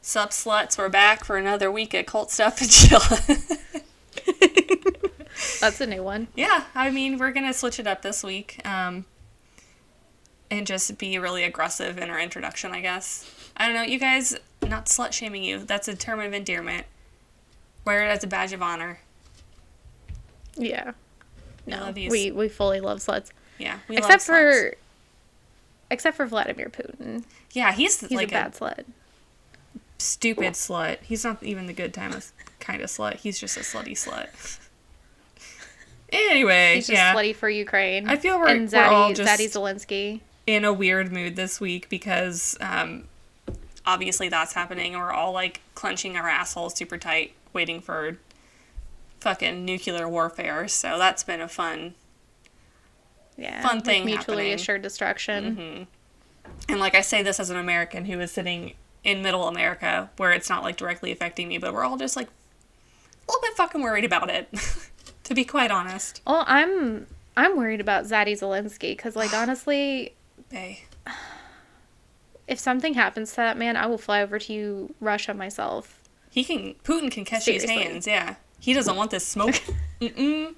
Sup sluts, we're back for another week of cult stuff and chill. That's a new one. Yeah, I mean, we're gonna switch it up this week, and just be really aggressive in our introduction, I guess. I don't know, you guys, not slut-shaming you, that's a term of endearment. Wear it as a badge of honor. Yeah. No, these. we fully love sluts. Yeah, we except love sluts. Except for Vladimir Putin. Yeah, he's like a bad slut. Stupid slut. He's not even the good kind of slut. He's just a slutty slut. Anyway, he's just slutty for Ukraine. I feel we're all just Zaddy Zelensky in a weird mood this week because obviously that's happening. We're all like clenching our assholes super tight, waiting for fucking nuclear warfare. So that's been a fun thing, mutually happening. Assured destruction. Mm-hmm. And like I say this as an American who is sitting in middle America, where it's not like directly affecting me, but we're all just like a little bit fucking worried about it, to be quite honest. Well, I'm worried about Zaddy Zelensky because, like, honestly, if something happens to that man, I will fly over to Russia myself. Putin can catch his hands, yeah. He doesn't want this smoke. Mm-mm.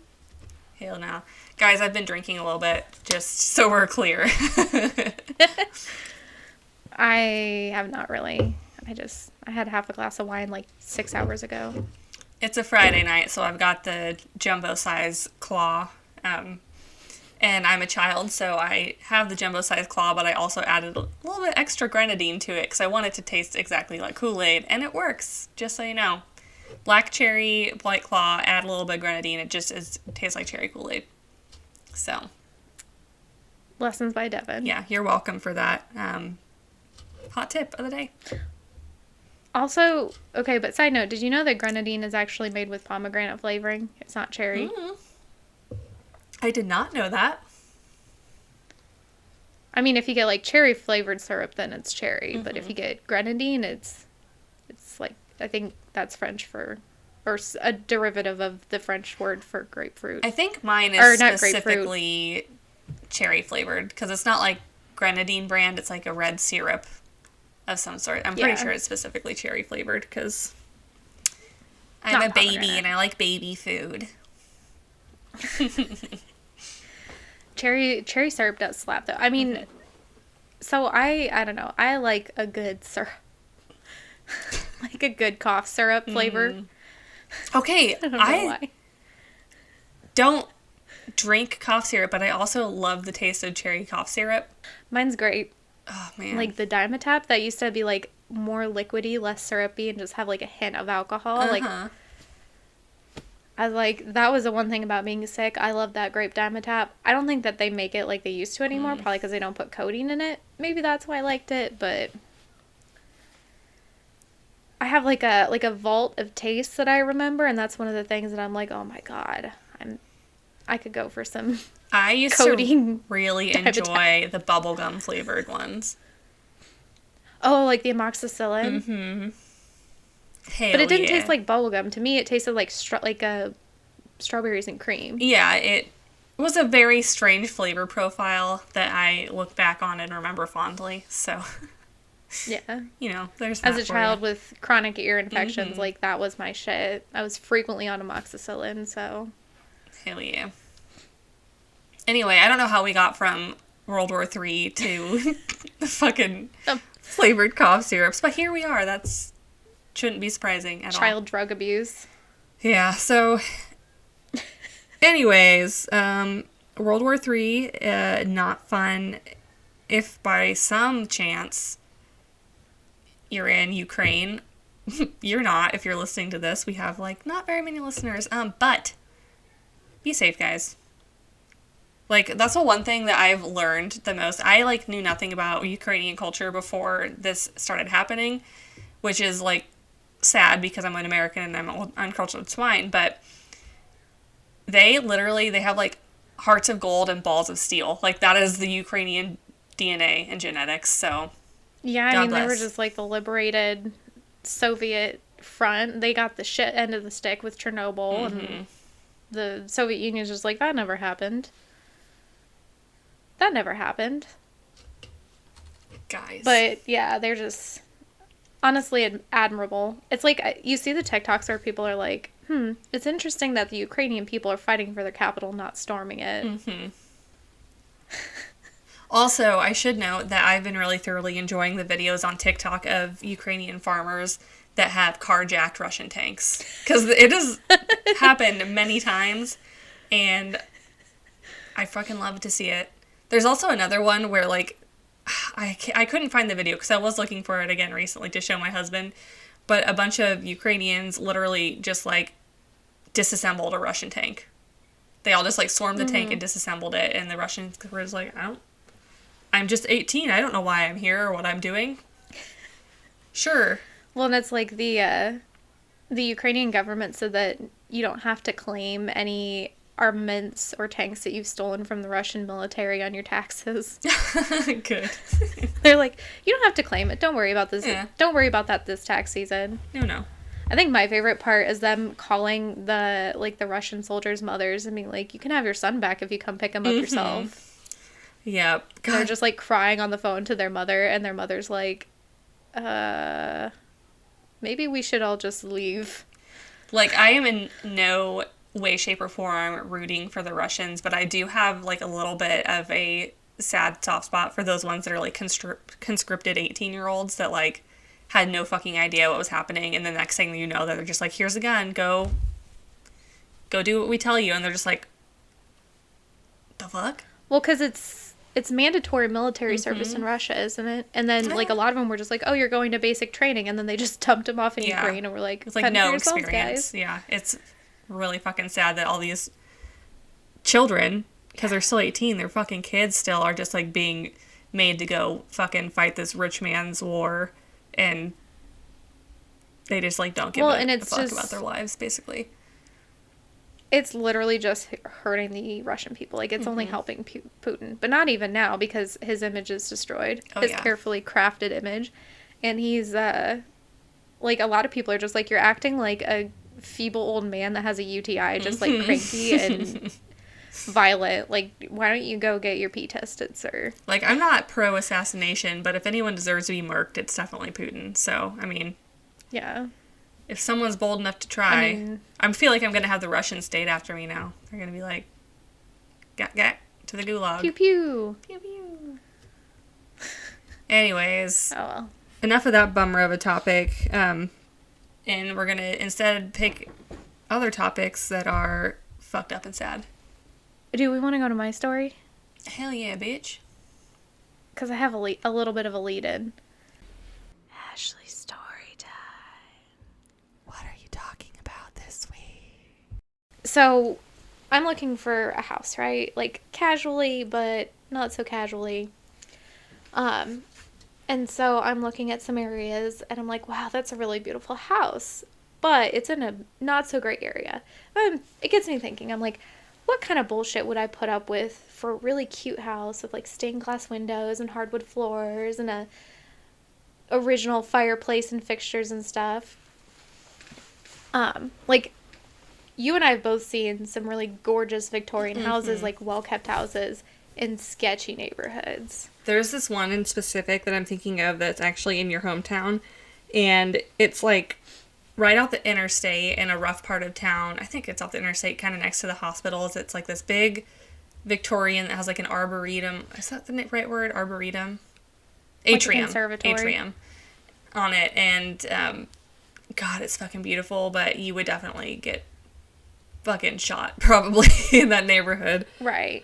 Hell no. Guys, I've been drinking a little bit, just so we're clear. I have not really. I had half a glass of wine like 6 hours ago. It's a Friday night, so I've got the jumbo size claw. And I'm a child, so I have the jumbo size claw, but I also added a little bit extra grenadine to it because I want it to taste exactly like Kool-Aid, and it works, just so you know. Black cherry, White Claw, add a little bit of grenadine, it just tastes like cherry Kool-Aid. So. Lessons by Devan. Yeah, you're welcome for that. Hot tip of the day. Also, okay, but side note, did you know that grenadine is actually made with pomegranate flavoring? It's not cherry. Mm-hmm. I did not know that. I mean, if you get like cherry flavored syrup, then it's cherry. Mm-hmm. But if you get grenadine, it's like, I think that's French or a derivative of the French word for grapefruit. I think mine is specifically cherry flavored because it's not like grenadine brand. It's like a red syrup of some sort. I'm pretty sure it's specifically cherry flavored because I'm a baby and I like baby food. Cherry syrup does slap though. I mean, so I don't know. I like a good syrup, like a good cough syrup flavor. Okay, I don't know why. Don't drink cough syrup, but I also love the taste of cherry cough syrup. Mine's great. Oh man, like the Dimetap that used to be like more liquidy, less syrupy, and just have like a hint of alcohol. Like that was the one thing about being sick. I love that grape Dimetap. I don't think that they make it like they used to anymore, probably because they don't put codeine in it. Maybe that's why I liked it, but I have like a vault of tastes that I remember, and that's one of the things that I'm like, oh my god, I could go for some. I used to really enjoy the bubblegum flavored ones. Oh, like the amoxicillin? Mm-hmm. But it didn't taste like bubblegum. To me, it tasted like strawberries and cream. Yeah, it was a very strange flavor profile that I look back on and remember fondly. So, yeah. You know, there's that. As a child with chronic ear infections, like, that was my shit. I was frequently on amoxicillin, so. Hell yeah. Anyway, I don't know how we got from World War III to the fucking flavored cough syrups, but here we are. That's shouldn't be surprising at all. Child drug abuse. Yeah, so anyways, World War III, not fun. If by some chance you're in Ukraine, you're not if you're listening to this. We have like not very many listeners, but be safe, guys. Like, that's the one thing that I've learned the most. I, like, knew nothing about Ukrainian culture before this started happening, which is, like, sad because I'm an American and I'm uncultured swine, but they have, like, hearts of gold and balls of steel. Like, that is the Ukrainian DNA and genetics, so yeah, I mean, they were just, like, the liberated Soviet front. They got the shit end of the stick with Chernobyl, and the Soviet Union's just like, that never happened. That never happened. Guys. But, yeah, they're just... honestly admirable. It's like, you see the TikToks where people are like, it's interesting that the Ukrainian people are fighting for their capital, not storming it. Mm-hmm. Also, I should note that I've been really thoroughly enjoying the videos on TikTok of Ukrainian farmers that have carjacked Russian tanks. Because it has happened many times, and I fucking love to see it. There's also another one where, like, I couldn't find the video because I was looking for it again recently to show my husband, but a bunch of Ukrainians literally just, like, disassembled a Russian tank. They all just, like, swarmed the tank and disassembled it, and the Russians were just like, I'm just 18. I don't know why I'm here or what I'm doing. Sure. Well, and it's like the Ukrainian government said that you don't have to claim any armaments or tanks that you've stolen from the Russian military on your taxes. Good. They're like, you don't have to claim it. Don't worry about this. Yeah. Don't worry about that this tax season. No. I think my favorite part is them calling the Russian soldiers' mothers and being like, you can have your son back if you come pick him up yourself. Yeah. They're just, like, crying on the phone to their mother, and their mother's like, maybe we should all just leave. Like, I am in no way, shape, or form rooting for the Russians, but I do have, like, a little bit of a sad soft spot for those ones that are, like, conscripted 18-year-olds that, like, had no fucking idea what was happening, and the next thing you know, they're just like, here's a gun, go do what we tell you, and they're just like, the fuck? Well, because it's mandatory military service in Russia, isn't it? And then, like, a lot of them were just like, oh, you're going to basic training, and then they just dumped them off in Ukraine, and we're like, it's like no experience. Guys. Yeah, it's really fucking sad that all these children, because they're still 18, they're fucking kids still, are just, like, being made to go fucking fight this rich man's war, and they just, like, don't give a fuck about their lives, basically. It's literally just hurting the Russian people. Like, it's only helping Putin. But not even now, because his image is destroyed. His carefully crafted image. And he's, like, a lot of people are just like, you're acting like a feeble old man that has a UTI, just, like, cranky and violent. Like, why don't you go get your pee tested, sir? Like, I'm not pro-assassination, but if anyone deserves to be murked, it's definitely Putin. So, I mean... Yeah. If someone's bold enough to try, I feel like I'm going to have the Russians state after me now. They're going to be like, get to the gulag. Pew pew. Pew pew. Anyways. Oh well. Enough of that bummer of a topic. And we're going to instead pick other topics that are fucked up and sad. Do we want to go to my story? Hell yeah, bitch. Because I have a little bit of a lead-in. Ashlee's story time. What are you talking about this week? So, I'm looking for a house, right? Like, casually, but not so casually. And so I'm looking at some areas, and I'm like, wow, that's a really beautiful house. But it's in a not-so-great area. It gets me thinking. I'm like, what kind of bullshit would I put up with for a really cute house with, like, stained glass windows and hardwood floors and a original fireplace and fixtures and stuff? Like, you and I have both seen some really gorgeous Victorian houses, like, well-kept houses in sketchy neighborhoods. There's this one in specific that I'm thinking of that's actually in your hometown, and it's, like, right out the interstate in a rough part of town. I think it's off the interstate, kind of next to the hospitals. It's, like, this big Victorian that has, like, an arboretum. Is that the right word? Arboretum? Atrium. Like a conservatory. Atrium on it, and, God, it's fucking beautiful, but you would definitely get fucking shot, probably, in that neighborhood. Right.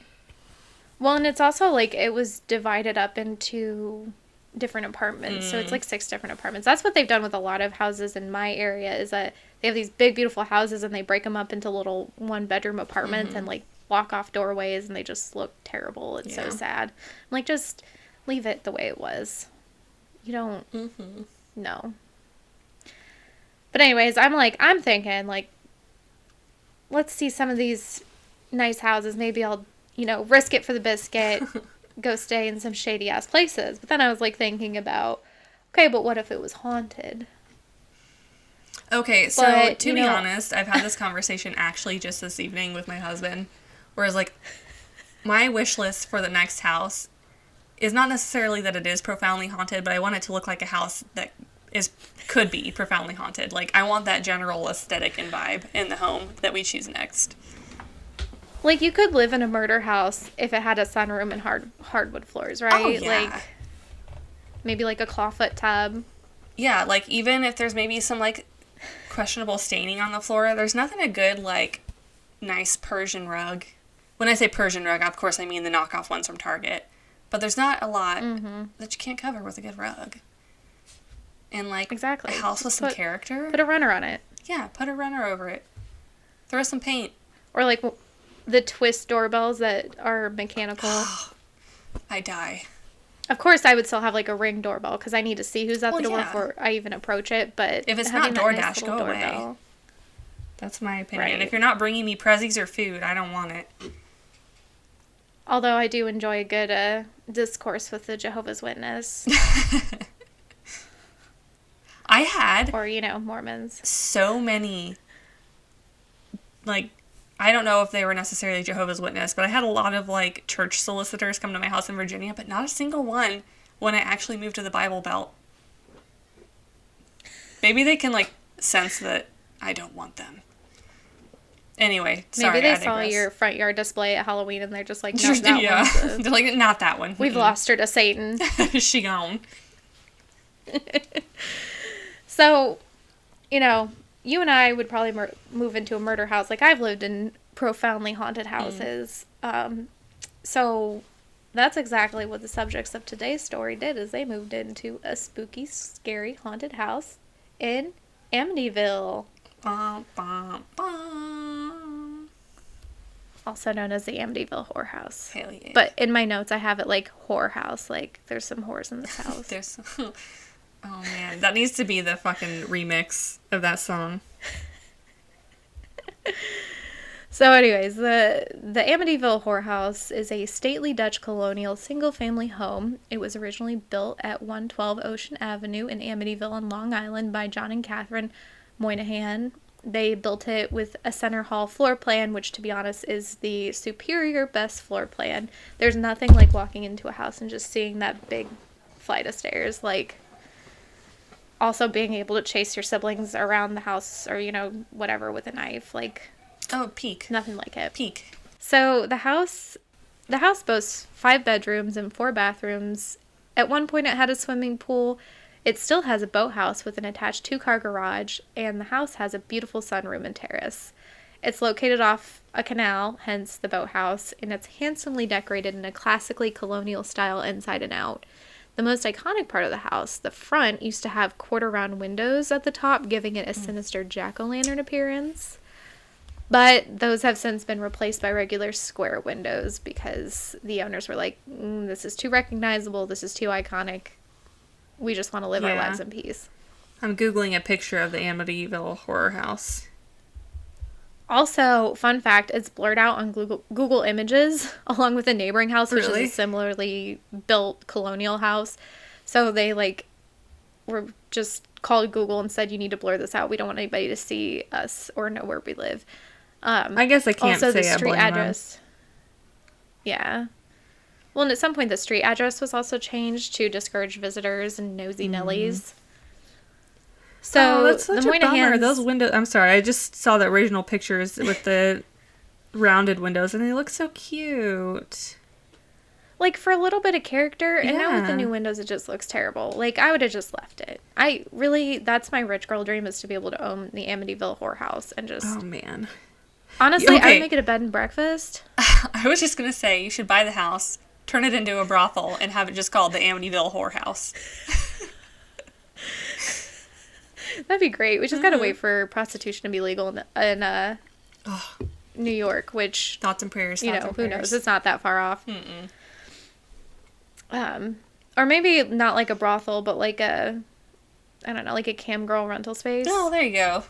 Well, and it's also, like, it was divided up into different apartments. So it's, like, 6 different apartments. That's what they've done with a lot of houses in my area, is that they have these big, beautiful houses, and they break them up into little one-bedroom apartments and, like, block-off doorways, and they just look terrible and so sad. I'm like, just leave it the way it was. You don't... No. But anyways, I'm thinking, like, let's see some of these nice houses. Maybe I'll, risk it for the biscuit, go stay in some shady-ass places. But then I was, like, thinking about, okay, but what if it was haunted? Okay, so to be honest, I've had this conversation actually just this evening with my husband. Whereas, like, my wish list for the next house is not necessarily that it is profoundly haunted, but I want it to look like a house that could be profoundly haunted. Like, I want that general aesthetic and vibe in the home that we choose next. Like, you could live in a murder house if it had a sunroom and hardwood floors, right? Oh, yeah. Like, maybe, like, a clawfoot tub. Yeah, like, even if there's maybe some, like, questionable staining on the floor, there's nothing a good, like, nice Persian rug. When I say Persian rug, of course I mean the knockoff ones from Target. But there's not a lot that you can't cover with a good rug. And, like, exactly. A house with some character. Put a runner on it. Yeah, put a runner over it. Throw some paint. Or, like, the twist doorbells that are mechanical. I die. Of course, I would still have, like, a Ring doorbell, because I need to see who's at the door before I even approach it, but if it's not DoorDash, go away. That's my opinion. Right. If you're not bringing me prezzies or food, I don't want it. Although I do enjoy a good discourse with the Jehovah's Witness. I had... Or, Mormons. So many, like, I don't know if they were necessarily Jehovah's Witness, but I had a lot of, like, church solicitors come to my house in Virginia, but not a single one when I actually moved to the Bible Belt. Maybe they can, like, sense that I don't want them. Anyway, sorry, maybe they saw your front yard display at Halloween and they're just like, not that one. They're like, not that one. We've lost her to Satan. She gone. So, you and I would probably move into a murder house. Like, I've lived in profoundly haunted houses. So that's exactly what the subjects of today's story did, is they moved into a spooky, scary, haunted house in Amityville. Bum, bum, bum. Also known as the Amityville Whore House. Hell yeah. But in my notes, I have it like whore house. Like, there's some whores in this house. There's some... Oh, man. That needs to be the fucking remix of that song. So anyways, the Amityville Whore House is a stately Dutch colonial single-family home. It was originally built at 112 Ocean Avenue in Amityville on Long Island by John and Catherine Moynihan. They built it with a center hall floor plan, which, to be honest, is the superior best floor plan. There's nothing like walking into a house and just seeing that big flight of stairs. Like, also being able to chase your siblings around the house or, whatever with a knife. Like, oh, peak. Nothing like it. Peak. So the house boasts 5 bedrooms and 4 bathrooms. At one point it had a swimming pool. It still has a boathouse with an attached 2-car garage, and the house has a beautiful sunroom and terrace. It's located off a canal, hence the boathouse, and it's handsomely decorated in a classically colonial style inside and out. The most iconic part of the house, the front, used to have quarter-round windows at the top, giving it a sinister jack-o'-lantern appearance. But those have since been replaced by regular square windows because the owners were like, this is too recognizable, this is too iconic. We just want to live our lives in peace. I'm Googling a picture of the Amityville Horror House. Also, fun fact, it's blurred out on Google Images, along with a neighboring house, which is a similarly built colonial house. So they, were just called Google and said, you need to blur this out. We don't want anybody to see us or know where we live. I guess I can't also say the street address. Yeah. Well, and at some point, the street address was also changed to discourage visitors and nosy Nellies. So, that's such a bummer. Those windows... I'm sorry, I just saw the original pictures with the rounded windows, and they look so cute. Like, for a little bit of character, and now with the new windows, it just looks terrible. Like, I would have just left it. That's my rich girl dream, is to be able to own the Amityville Whore House and just... Oh, man. Honestly, I would make it a bed and breakfast. I was just going to say, you should buy the house, turn it into a brothel, and have it just called the Amityville Whore House. That'd be great. We just gotta wait for prostitution to be legal in New York, which... Thoughts and prayers, who knows? It's not that far off. Or maybe not like a brothel, but like a cam girl rental space. Oh, there you go.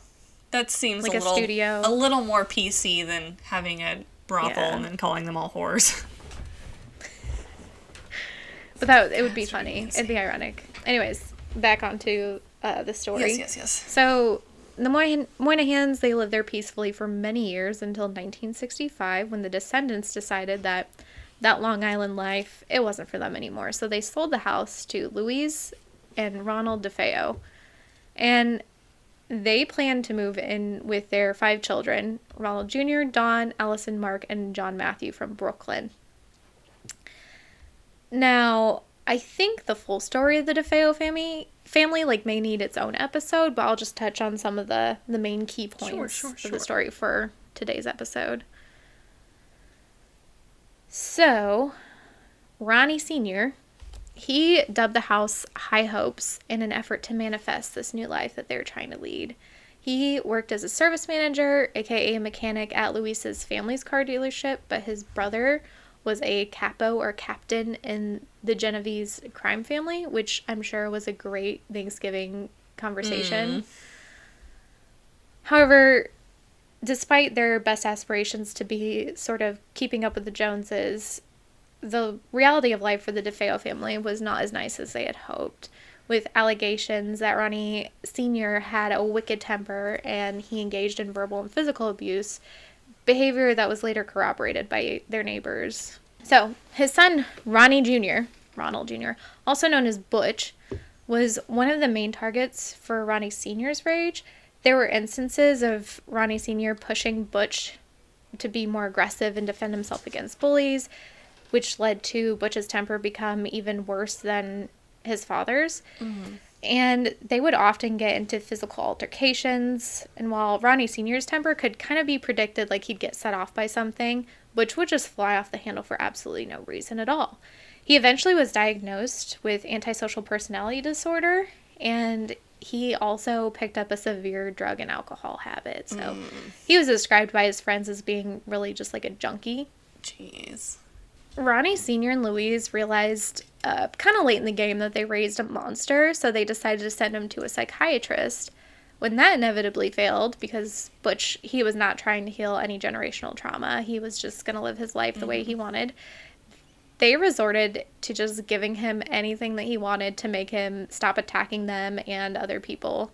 That seems like a studio. A little more PC than having a brothel and then calling them all whores. But it would be funny. It'd be ironic. Anyways, back onto the story. Yes. So the Moynihans, they lived there peacefully for many years until 1965, when the descendants decided that Long Island life, it wasn't for them anymore. So they sold the house to Louise and Ronald DeFeo. And they planned to move in with their 5 children, Ronald Jr., Don, Allison, Mark, and John Matthew from Brooklyn. Now, I think the full story of the DeFeo family like may need its own episode, but I'll just touch on some of the main key points of the story for today's episode. So, Ronnie Sr., he dubbed the house High Hopes in an effort to manifest this new life that they were trying to lead. He worked as a service manager, aka a mechanic at Luis's family's car dealership, but his brother was a capo or captain in the Genovese crime family, which I'm sure was a great Thanksgiving conversation. However, despite their best aspirations to be sort of keeping up with the Joneses, the reality of life for the DeFeo family was not as nice as they had hoped, with allegations that Ronnie Sr. had a wicked temper and he engaged in verbal and physical abuse, behavior that was later corroborated by their neighbors. So, his son, Ronald Jr., also known as Butch, was one of the main targets for Ronnie Sr.'s rage. There were instances of Ronnie Sr. pushing Butch to be more aggressive and defend himself against bullies, which led to Butch's temper become even worse than his father's. And they would often get into physical altercations. And while Ronnie Sr.'s temper could kind of be predicted, like he'd get set off by something, Butch would just fly off the handle for absolutely no reason at all. He eventually was diagnosed with antisocial personality disorder, and he also picked up a severe drug and alcohol habit. So he was described by his friends as being really just like a junkie. Jeez. Ronnie Sr. and Louise realized kind of late in the game that they raised a monster, so they decided to send him to a psychiatrist. When that inevitably failed, because Butch, he was not trying to heal any generational trauma, he was just going to live his life the way he wanted, they resorted to just giving him anything that he wanted to make him stop attacking them and other people,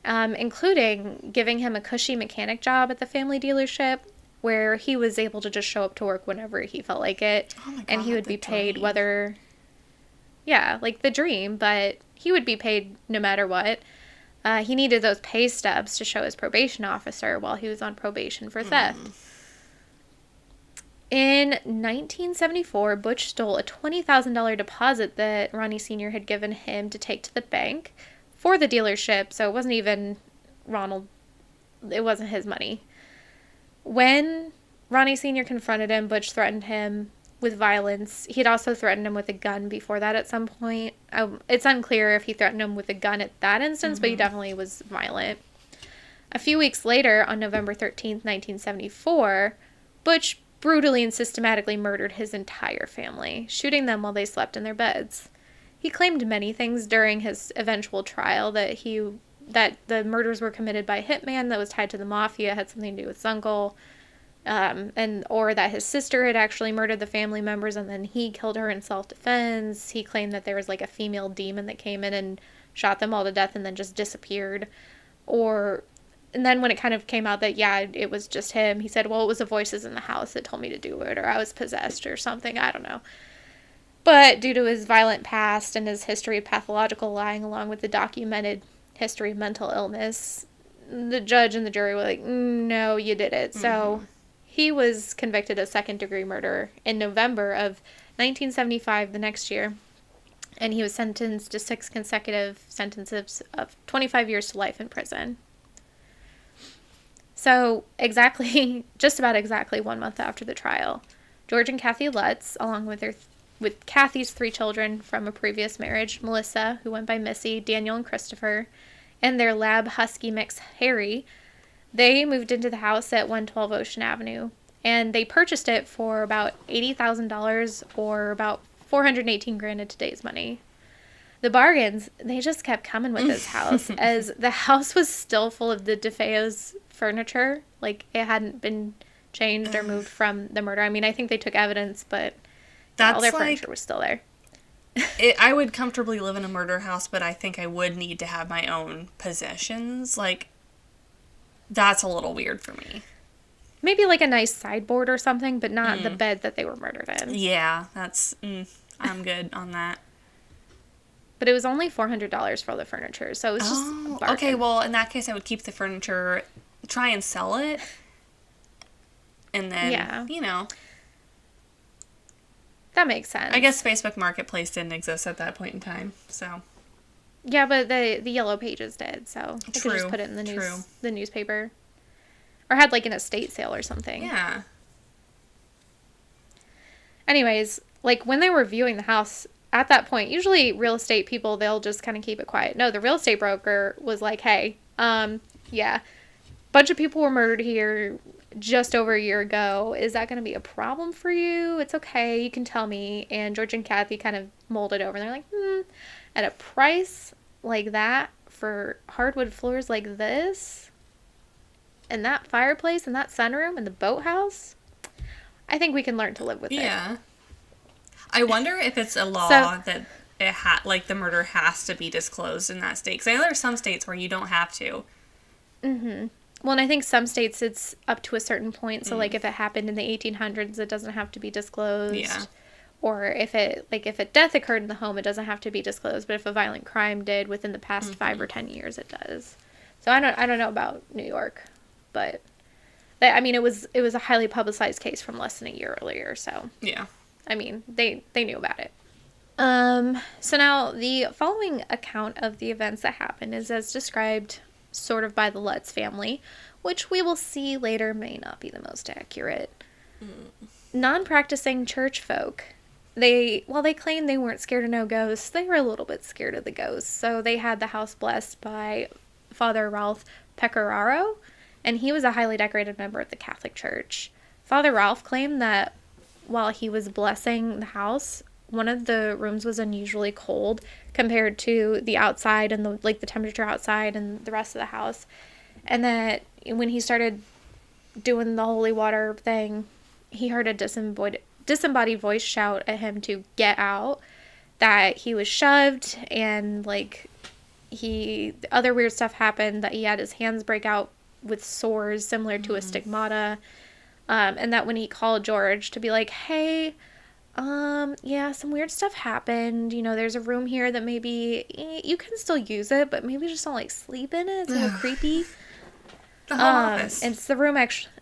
including giving him a cushy mechanic job at the family dealership, where he was able to just show up to work whenever he felt like it. Oh my God, and he would be paid dream. whether... Yeah, like the dream, but he would be paid no matter what. He needed those pay stubs to show his probation officer while he was on probation for theft. In 1974, Butch stole a $20,000 deposit that Ronnie Sr. had given him to take to the bank for the dealership, so it wasn't even it wasn't his money. When Ronnie Sr. confronted him, Butch threatened him with violence. He had also threatened him with a gun before that at some point. It's unclear if he threatened him with a gun at that instance, but he definitely was violent. A few weeks later, on November 13th, 1974, Butch brutally and systematically murdered his entire family, shooting them while they slept in their beds. He claimed many things during his eventual trial, that the murders were committed by a hitman that was tied to the mafia, had something to do with his uncle, or that his sister had actually murdered the family members and then he killed her in self-defense. He claimed that there was like a female demon that came in and shot them all to death and then just disappeared. And then when it kind of came out that, yeah, it was just him, he said, well, it was the voices in the house that told me to do it, or I was possessed or something, I don't know. But due to his violent past and his history of pathological lying, along with the documented history of mental illness, the judge and the jury were like, no, you did it. So he was convicted of second-degree murder in November of 1975, the next year, and he was sentenced to 6 consecutive sentences of 25 years to life in prison. So just about exactly 1 month after the trial, George and Kathy Lutz, along with Kathy's 3 children from a previous marriage, Melissa, who went by Missy, Daniel, and Christopher, and their lab husky mix, Harry, they moved into the house at 112 Ocean Avenue, and they purchased it for about $80,000 or about $418,000 in today's money. The bargains, they just kept coming with this house, as the house was still full of the DeFeo's furniture. Like, it hadn't been changed or moved from the murder. I mean, I think they took evidence, but all their furniture was still there. I would comfortably live in a murder house, but I think I would need to have my own possessions. Like, that's a little weird for me. Maybe like a nice sideboard or something, but not the bed that they were murdered in. Yeah, I'm good on that. But it was only $400 for all the furniture, so it was just a bargain. Okay, well, in that case, I would keep the furniture, try and sell it, and then, you know. That makes sense. I guess Facebook Marketplace didn't exist at that point in time, so. Yeah, but the Yellow Pages did, so I could just put it in the newspaper. Or had, like, an estate sale or something. Yeah. Anyways, like, when they were viewing the house, at that point, usually real estate people, they'll just kind of keep it quiet. No, the real estate broker was like, hey, yeah, bunch of people were murdered here just over a year ago. Is that going to be a problem for you? It's okay. You can tell me. And George and Kathy kind of molded over. And they're like, at a price like that for hardwood floors like this and that fireplace and that sunroom and the boathouse, I think we can learn to live with it. Yeah. I wonder if it's a law that it the murder has to be disclosed in that state. Because I know there are some states where you don't have to. Mm-hmm. Well, and I think some states it's up to a certain point. So, like, if it happened in the 1800s, it doesn't have to be disclosed. Yeah. Or if a death occurred in the home, it doesn't have to be disclosed. But if a violent crime did within the past 5 or 10 years, it does. So I don't know about New York, but it was a highly publicized case from less than a year earlier. So yeah, I mean they knew about it. So now the following account of the events that happened is as described sort of by the Lutz family, which we will see later may not be the most accurate. Non-practicing church folk, while they claimed they weren't scared of no ghosts, they were a little bit scared of the ghosts. So they had the house blessed by Father Ralph Pecoraro, and he was a highly decorated member of the Catholic Church. Father Ralph claimed that while he was blessing the house, one of the rooms was unusually cold compared to the outside and the temperature outside and the rest of the house. And that when he started doing the holy water thing, he heard a disembodied voice shout at him to get out, that he was shoved, and other weird stuff happened, that he had his hands break out with sores similar to a stigmata, and that when he called George to be like, hey, yeah, some weird stuff happened. You know, there's a room here that maybe you can still use it, but maybe just don't sleep in it. It's a little creepy. The whole office. And it's the room actually.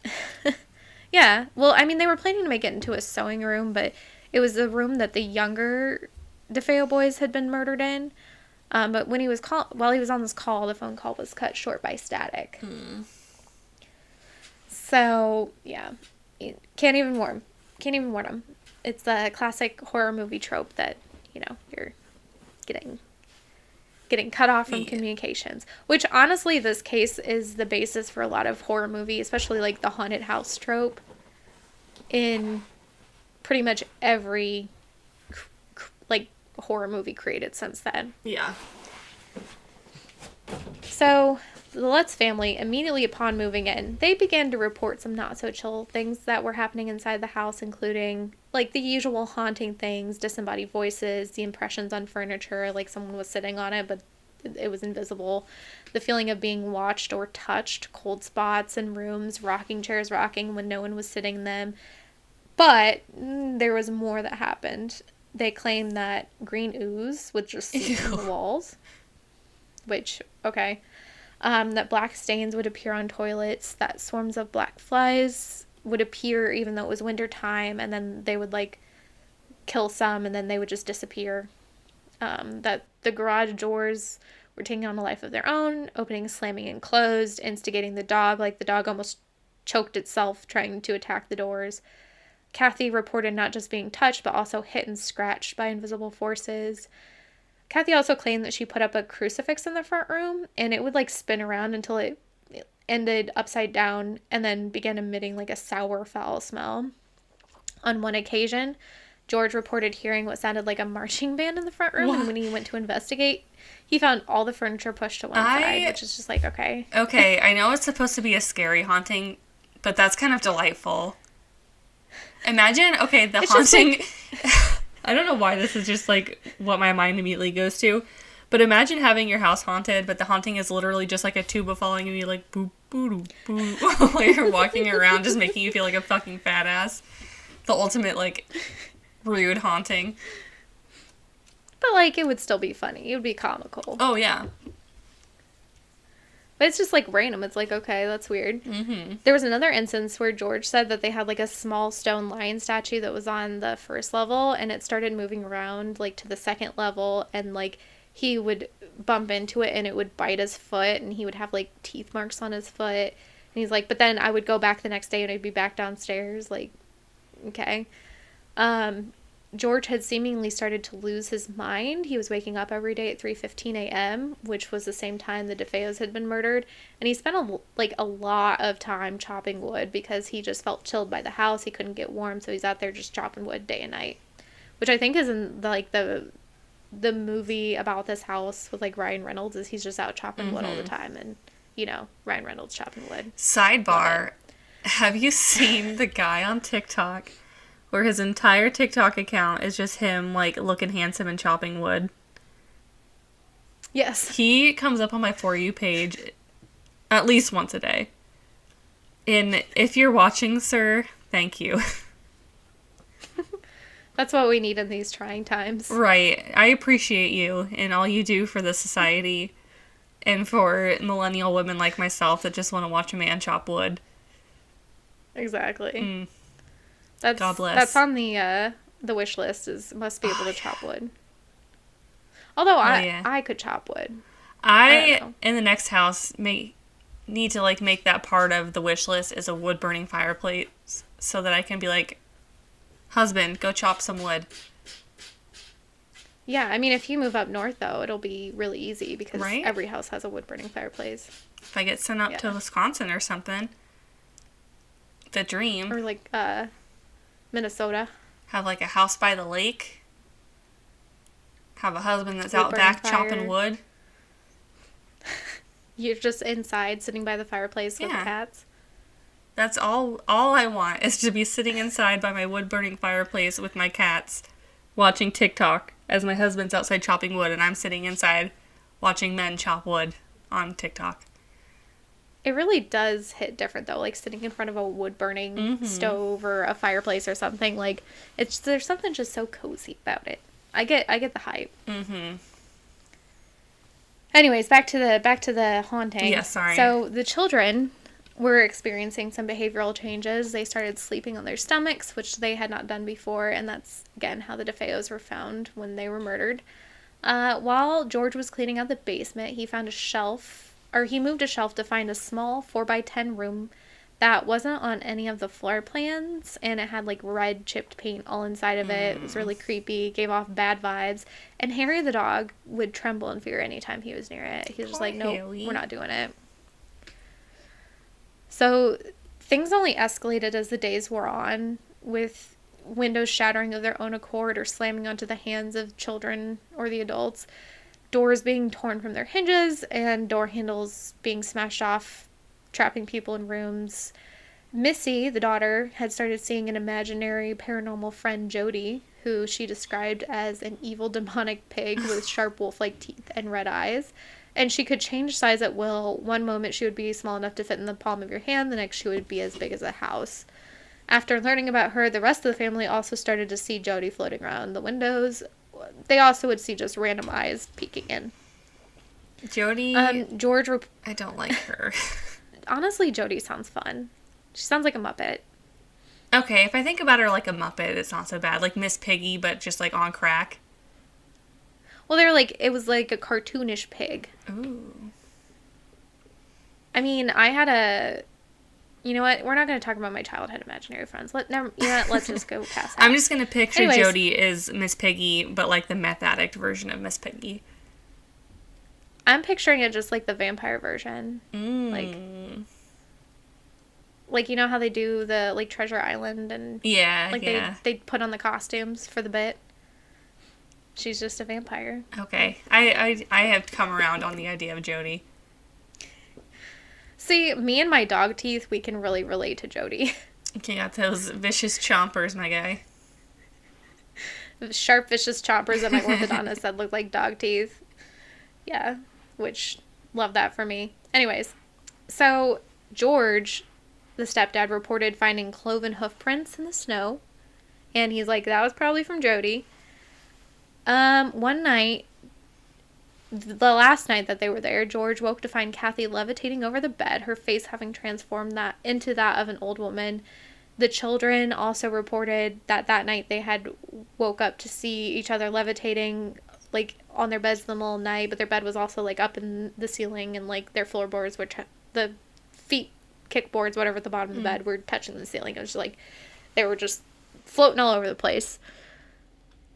Yeah. Well, I mean, they were planning to make it into a sewing room, but it was the room that the younger DeFeo boys had been murdered in. But when while he was on this call, the phone call was cut short by static. So yeah, can't even warn him. It's the classic horror movie trope that, you're getting cut off from communications. Which, honestly, this case is the basis for a lot of horror movie, especially, the haunted house trope in pretty much every, horror movie created since then. Yeah. So, the Lutz family, immediately upon moving in, they began to report some not-so-chill things that were happening inside the house, including, the usual haunting things, disembodied voices, the impressions on furniture, someone was sitting on it, but it was invisible, the feeling of being watched or touched, cold spots in rooms, rocking chairs rocking when no one was sitting in them. But there was more that happened. They claimed that green ooze would just seep from the walls, which, okay. That black stains would appear on toilets, that swarms of black flies would appear even though it was winter time, and then they would kill some and then they would just disappear. That the garage doors were taking on a life of their own, opening, slamming, and closed, instigating the dog, the dog almost choked itself trying to attack the doors. Kathy reported not just being touched but also hit and scratched by invisible forces. Kathy also claimed that she put up a crucifix in the front room, and it would spin around until it ended upside down and then began emitting a sour, foul smell. On one occasion, George reported hearing what sounded like a marching band in the front room, and when he went to investigate, he found all the furniture pushed to one side, which is just okay. Okay, I know it's supposed to be a scary haunting, but that's kind of delightful. Imagine, the haunting... I don't know why this is just what my mind immediately goes to, but imagine having your house haunted, but the haunting is literally just a tuba falling and you boop, boo, boo, while you're walking around, just making you feel like a fucking fat ass. The ultimate rude haunting. But, like, it would still be funny. It would be comical. Oh, yeah. But it's just, like, random. It's like, okay, that's weird. Mm-hmm. There was another instance where George said that they had, like, a small stone lion statue that was on the first level, and it started moving around, like, to the second level, and, like, he would bump into it, and it would bite his foot, and he would have, like, teeth marks on his foot. And he's like, but then I would go back the next day, and I'd be back downstairs. Like, okay. George had seemingly started to lose his mind. He was waking up every day at 3:15 a.m., which was the same time the DeFeos had been murdered. And he spent a lot of time chopping wood because he just felt chilled by the house. He couldn't get warm, so he's out there just chopping wood day and night. Which I think is in the movie about this house with, like, Ryan Reynolds, is he's just out chopping wood all the time. And, you know, Ryan Reynolds chopping wood. Sidebar, have you seen the guy on TikTok where his entire TikTok account is just him, like, looking handsome and chopping wood? Yes. He comes up on my For You page at least once a day. And if you're watching, sir, thank you. That's what we need in these trying times. Right. I appreciate you and all you do for the society and for millennial women like myself that just want to watch a man chop wood. Exactly. God bless. That's on the wish list, is must be able to chop wood. Although I could chop wood. I in the next house need to, like, make that part of the wish list is a wood burning fireplace so that I can be like, husband, go chop some wood. Yeah, I mean, if you move up north, though, it'll be really easy because every house has a wood burning fireplace. If I get sent up to Wisconsin or something, the dream. Or, like, Minnesota. Have, like, a house by the lake. Have a husband that's out back chopping wood. You're just inside sitting by the fireplace with the cats. That's all I want is to be sitting inside by my wood burning fireplace with my cats watching TikTok as my husband's outside chopping wood and I'm sitting inside watching men chop wood on TikTok. It really does hit different, though, like sitting in front of a wood-burning stove or a fireplace or something. Like, there's something just so cozy about it. I get the hype. Mm-hmm. Anyways, back to the haunting. Yeah, sorry. So the children were experiencing some behavioral changes. They started sleeping on their stomachs, which they had not done before, and that's, again, how the DeFeos were found when they were murdered. While George was cleaning out the basement, he found he moved a shelf to find a small 4x10 room that wasn't on any of the floor plans, and it had, like, red chipped paint all inside of it. It was really creepy, gave off bad vibes, and Harry the dog would tremble in fear anytime he was near it. He was just like, nope, we're not doing it. So things only escalated as the days wore on, with windows shattering of their own accord or slamming onto the hands of children or the adults, doors being torn from their hinges, and door handles being smashed off, trapping people in rooms. Missy, the daughter, had started seeing an imaginary paranormal friend, Jody, who she described as an evil demonic pig with sharp wolf-like teeth and red eyes. And she could change size at will. One moment she would be small enough to fit in the palm of your hand, the next she would be as big as a house. After learning about her, the rest of the family also started to see Jody floating around the windows. They also would see just random eyes peeking in. Jody? George... I don't like her. Honestly, Jody sounds fun. She sounds like a Muppet. Okay, if I think about her like a Muppet, it's not so bad. Like Miss Piggy, but just, like, on crack. Well, it was like a cartoonish pig. Ooh. I mean, you know what? We're not going to talk about my childhood imaginary friends. Let's just go past that. I'm just going to picture Jody as Miss Piggy, but, like, the meth addict version of Miss Piggy. I'm picturing it just like the vampire version. Like, you know how they do the, like, Treasure Island and... Yeah, like, they put on the costumes for the bit. She's just a vampire. Okay. I have come around on the idea of Jody. See, me and my dog teeth, we can really relate to Jody. You got those vicious chompers, my guy. Sharp, vicious chompers at my orthodontist that look like dog teeth. Yeah, which, love that for me. Anyways, so George, the stepdad, reported finding cloven hoof prints in the snow. And he's like, that was probably from Jody. One night, the last night that they were there, George woke to find Kathy levitating over the bed, her face having transformed that into that of an old woman. The children also reported that night they had woke up to see each other levitating, like, on their beds in the middle of the night, but their bed was also, like, up in the ceiling, and, like, their floorboards were, the feet, kickboards, whatever at the bottom of the bed were touching the ceiling. It was just, like, they were just floating all over the place.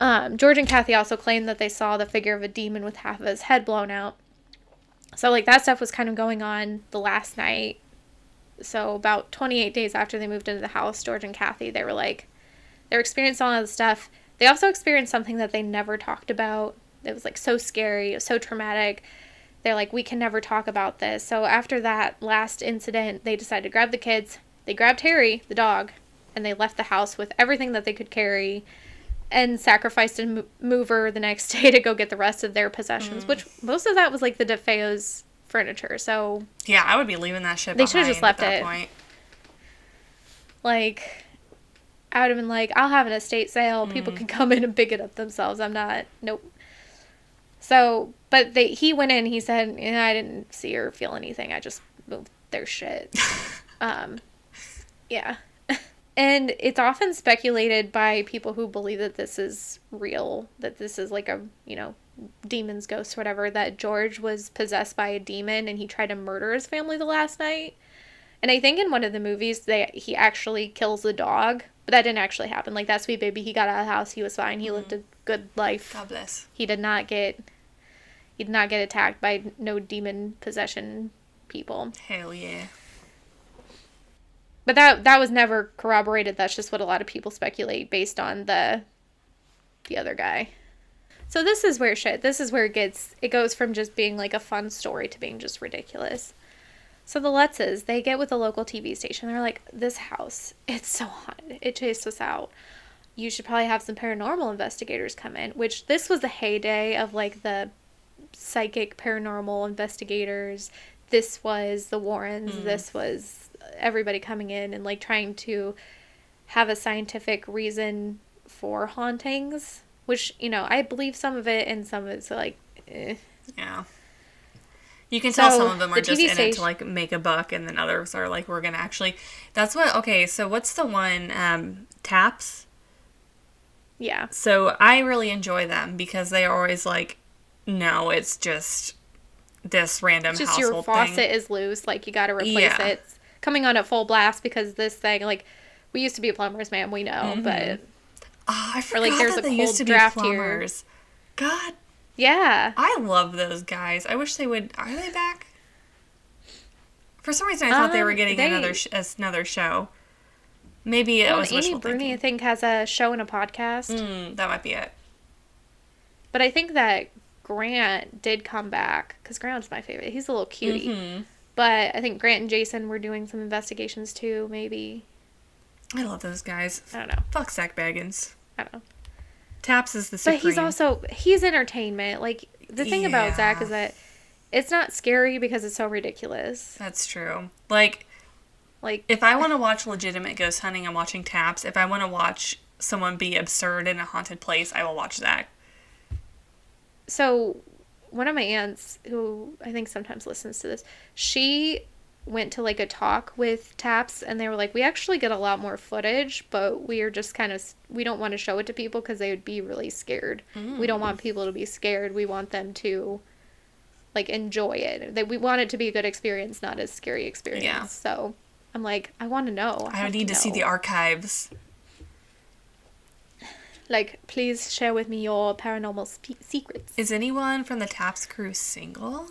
George and Kathy also claimed that they saw the figure of a demon with half of his head blown out. So, like, that stuff was kind of going on the last night. So, about 28 days after they moved into the house, George and Kathy, they were experiencing all of the stuff. They also experienced something that they never talked about. It was, like, so scary, it was so traumatic. They're like, we can never talk about this. So, after that last incident, they decided to grab the kids. They grabbed Harry, the dog, and they left the house with everything that they could carry and sacrificed a mover the next day to go get the rest of their possessions, which most of that was, like, the DeFeo's furniture. So yeah, I would be leaving that shit they behind. should have just left at that it. Point. Like, I would have been like, I'll have an estate sale. People can come in and pick it up themselves. I'm not. Nope. So, but he went in. He said, I didn't see or feel anything. I just moved their shit. Yeah. And it's often speculated by people who believe that this is real, that this is like a, demons, ghosts, whatever, that George was possessed by a demon and he tried to murder his family the last night. And I think in one of the movies, he actually kills the dog, but that didn't actually happen. Like, that sweet baby, he got out of the house, he was fine, he lived a good life. God bless. He did not get attacked by no demon possession people. Hell yeah. But that was never corroborated. That's just what a lot of people speculate based on the other guy. So this is where it goes from just being like a fun story to being just ridiculous. So the Lutzes, they get with the local TV station. They're like, this house, it's so haunted. It chased us out. You should probably have some paranormal investigators come in, which this was the heyday of, like, the psychic paranormal investigators. This was the Warrens. This was everybody coming in and, like, trying to have a scientific reason for hauntings, which, I believe some of it, and some of it's like, eh. Yeah. You can tell some of them are just in it to, like, make a buck, and then others are like, we're gonna actually, so what's the one, Taps? Yeah. So I really enjoy them because they are always like, no, it's just this random household thing. Just your faucet is loose, like, you gotta replace it. It's coming on at full blast because this thing, like, we used to be plumbers, ma'am, we know, but... Oh, I forgot there's that they used to be plumbers. Here. God. Yeah. I love those guys. I wish they would... Are they back? For some reason, I thought they were getting another show. Maybe it was wishful thinking. Bruni, I think, has a show and a podcast. That might be it. But I think that Grant did come back, because Grant's my favorite. He's a little cutie. Mm-hmm. But I think Grant and Jason were doing some investigations, too, maybe. I love those guys. I don't know. Fuck Zach Baggins. I don't know. Taps is the supreme. But he's entertainment. Like, the thing about Zach is that it's not scary because it's so ridiculous. That's true. Like, if I want to watch legitimate ghost hunting, I'm watching Taps. If I want to watch someone be absurd in a haunted place, I will watch Zach. So, one of my aunts, who I think sometimes listens to this, she went to, like, a talk with Taps, and they were like, we actually get a lot more footage, but we are just kind of, we don't want to show it to people because they would be really scared. We don't want people to be scared. We want them to, like, enjoy it. We want it to be a good experience, not a scary experience. Yeah. So I'm like, I want to know. I need to see the archives. Like, please share with me your paranormal secrets. Is anyone from the Taps crew single?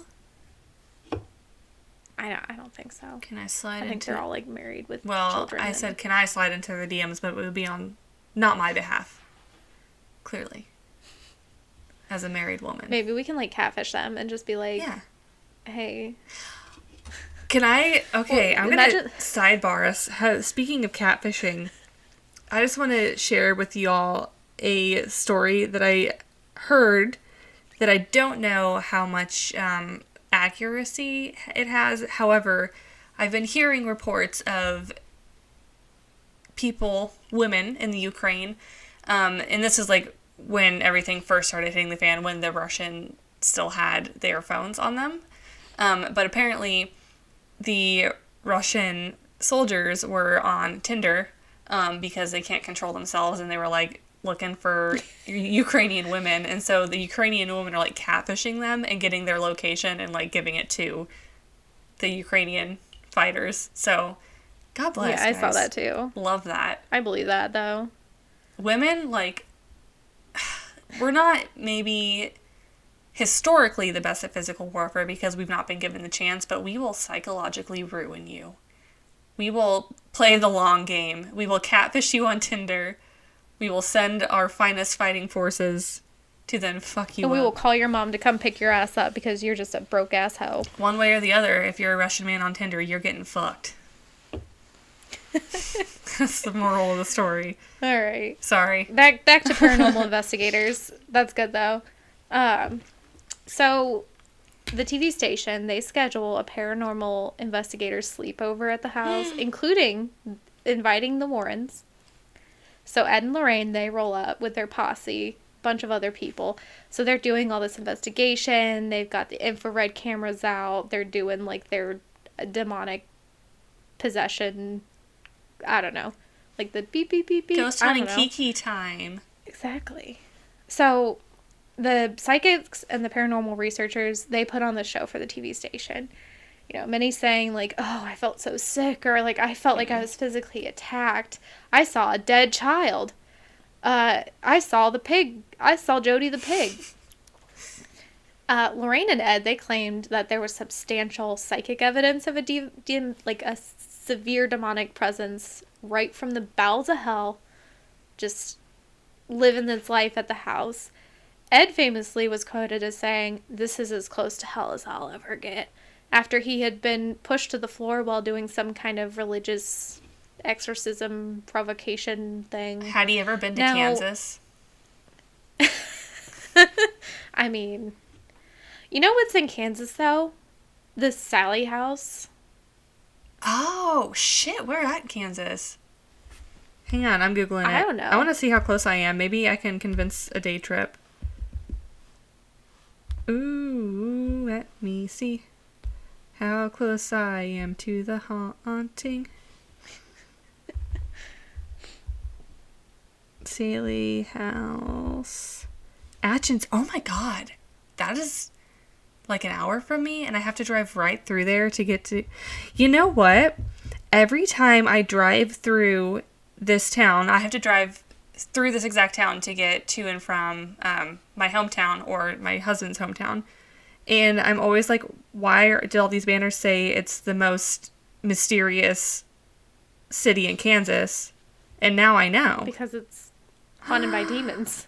I don't think so. Can I slide into... I think they're all, like, married with children. I said, can I slide into the DMs, but it would be on not my behalf. Clearly. As a married woman. Maybe we can, like, catfish them and just be like, hey. Can I... Okay, I'm going to sidebar us. Speaking of catfishing, I just want to share with y'all a story that I heard that I don't know how much... accuracy it has. However, I've been hearing reports of women in the Ukraine, and this is like when everything first started hitting the fan, when the Russian still had their phones on them. But apparently the Russian soldiers were on Tinder because they can't control themselves, and they were like looking for Ukrainian women, and so the Ukrainian women are like catfishing them and getting their location and like giving it to the Ukrainian fighters. So God bless. Yeah, I guys. saw that too. Love that. I believe that though. Women, like, we're not maybe historically the best at physical warfare because we've not been given the chance, but we will psychologically ruin you. We will play the long game. We will catfish you on Tinder. We will send our finest fighting forces to then fuck you up. And we will call your mom to come pick your ass up because you're just a broke ass hoe. One way or the other, if you're a Russian man on Tinder, you're getting fucked. That's the moral of the story. All right. Sorry. Back to paranormal investigators. That's good though. So the TV station, they schedule a paranormal investigator sleepover at the house, including inviting the Warrens. So Ed and Lorraine, they roll up with their posse, bunch of other people. So they're doing all this investigation. They've got the infrared cameras out. They're doing like their demonic possession, I don't know, like the beep beep beep beep. Ghost hunting Kiki time. Exactly. So the psychics and the paranormal researchers, they put on the show for the TV station. You know, many saying like, oh, I felt so sick, or like, I felt like I was physically attacked. I saw a dead child. I saw the pig. I saw Jody the pig. Lorraine and Ed, they claimed that there was substantial psychic evidence of a severe demonic presence right from the bowels of hell, just living its life at the house. Ed famously was quoted as saying, "This is as close to hell as I'll ever get," after he had been pushed to the floor while doing some kind of religious exorcism provocation thing. Had he ever been to Kansas? I mean, you know what's in Kansas, though? The Sally House. Oh, shit. Where at Kansas? Hang on, I'm Googling it. I don't know. I want to see how close I am. Maybe I can convince a day trip. Ooh, let me see how close I am to the haunting. Sally House. Atchins. Oh my god. That is like an hour from me, and I have to drive right through there to get to... You know what? Every time I drive through this town, I have to drive through this exact town to get to and from my hometown or my husband's hometown. And I'm always like, why did all these banners say it's the most mysterious city in Kansas? And now I know. Because it's haunted by demons.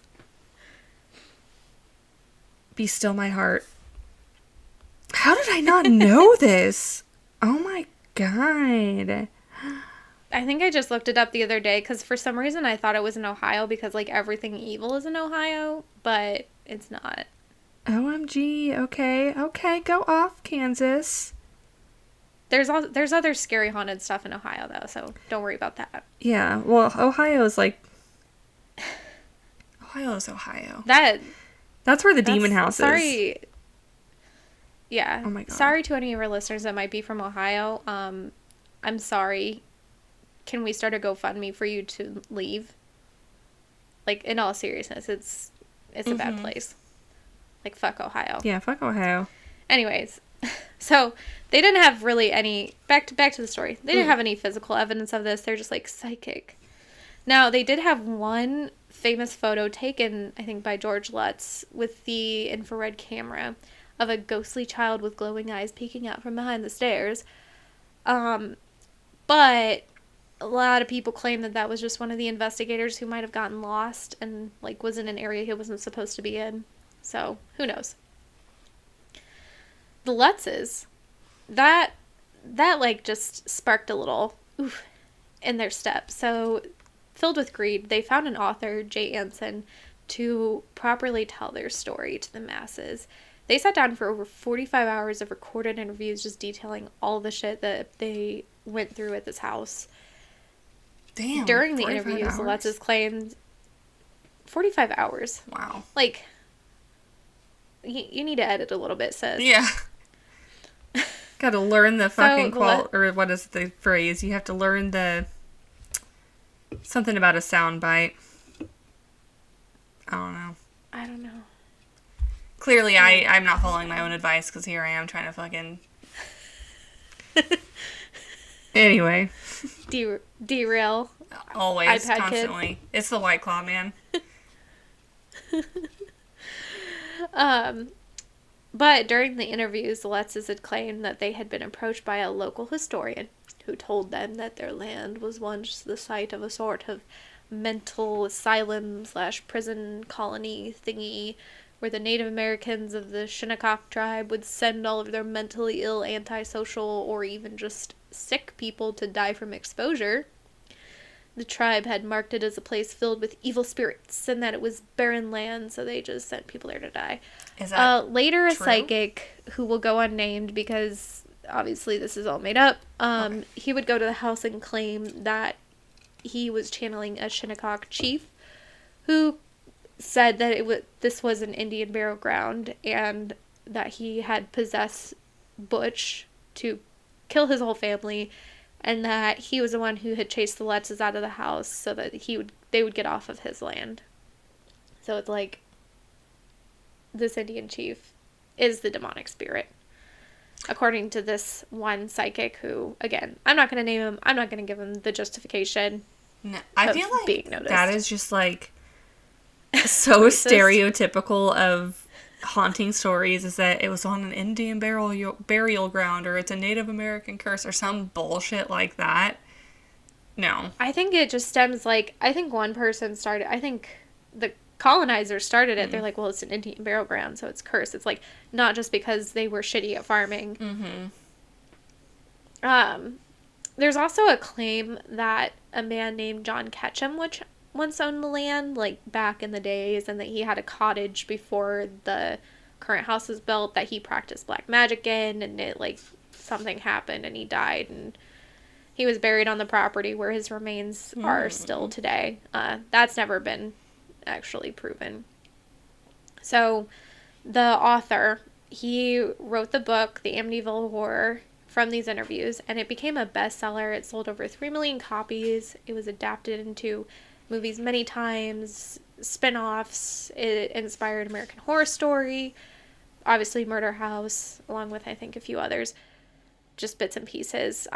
Be still my heart. How did I not know this? Oh my god. I think I just looked it up the other day because for some reason I thought it was in Ohio because like everything evil is in Ohio, but it's not. OMG. Okay, go off, Kansas. There's other scary haunted stuff in Ohio though, so don't worry about that. Yeah, well, Ohio is like... Ohio is Ohio. That's where the demon house is. Sorry. Yeah. Oh my god. Sorry to any of our listeners that might be from Ohio. I'm sorry. Can we start a GoFundMe for you to leave? Like, in all seriousness, it's a bad place. Like, fuck Ohio. Yeah, fuck Ohio. Anyways, so they didn't have really any... Back to the story. They didn't have any physical evidence of this. They're just, like, psychic. Now, they did have one famous photo taken, I think, by George Lutz with the infrared camera of a ghostly child with glowing eyes peeking out from behind the stairs. But a lot of people claim that was just one of the investigators who might have gotten lost and, like, was in an area he wasn't supposed to be in. So, who knows? The Lutzes, that like, just sparked a little oof in their step. So, filled with greed, they found an author, Jay Anson, to properly tell their story to the masses. They sat down for over 45 hours of recorded interviews just detailing all the shit that they went through at this house. Damn. During the interviews, the Lutzes claimed 45 hours. Wow. Like, you need to edit a little bit, sis. Yeah. Gotta learn the fucking or what is the phrase? You have to learn the... Something about a sound bite. I don't know. Clearly, I'm not following my own advice, because here I am trying to fucking... Anyway. Derail. Always, iPad constantly. Kid. It's the White Claw, man. But during the interviews, the Lutzes had claimed that they had been approached by a local historian who told them that their land was once the site of a sort of mental asylum / prison colony thingy, where the Native Americans of the Shinnecock tribe would send all of their mentally ill, antisocial, or even just sick people to die from exposure. The tribe had marked it as a place filled with evil spirits, and that it was barren land, so they just sent people there to die. Is that later, true? A psychic, who will go unnamed because obviously this is all made up, okay. He would go to the house and claim that he was channeling a Shinnecock chief who said that this was an Indian burial ground, and that he had possessed Butch to kill his whole family, and that he was the one who had chased the Lutzes out of the house so that they would get off of his land. So it's like, this Indian chief is the demonic spirit, according to this one psychic who, again, I'm not going to name him, I'm not going to give him the justification. No, I feel like being noticed. That is just like so stereotypical of haunting stories, is that it was on an Indian burial ground, or it's a Native American curse, or some bullshit like that. No. I think it just stems, like, I think one person started, I think the colonizers started it. Mm-hmm. They're like, well, it's an Indian burial ground, so it's cursed. It's like, not just because they were shitty at farming. Mm-hmm. There's also a claim that a man named John Ketchum, which once owned the land, like, back in the days, and that he had a cottage before the current house was built that he practiced black magic in, and it, like, something happened and he died, and he was buried on the property where his remains are still today. That's never been actually proven. So, the author, he wrote the book, The Amityville Horror, from these interviews, and it became a bestseller. It sold over 3 million copies. It was adapted into movies many times, spin-offs. It inspired American Horror Story, obviously Murder House, along with, I think, a few others, just bits and pieces.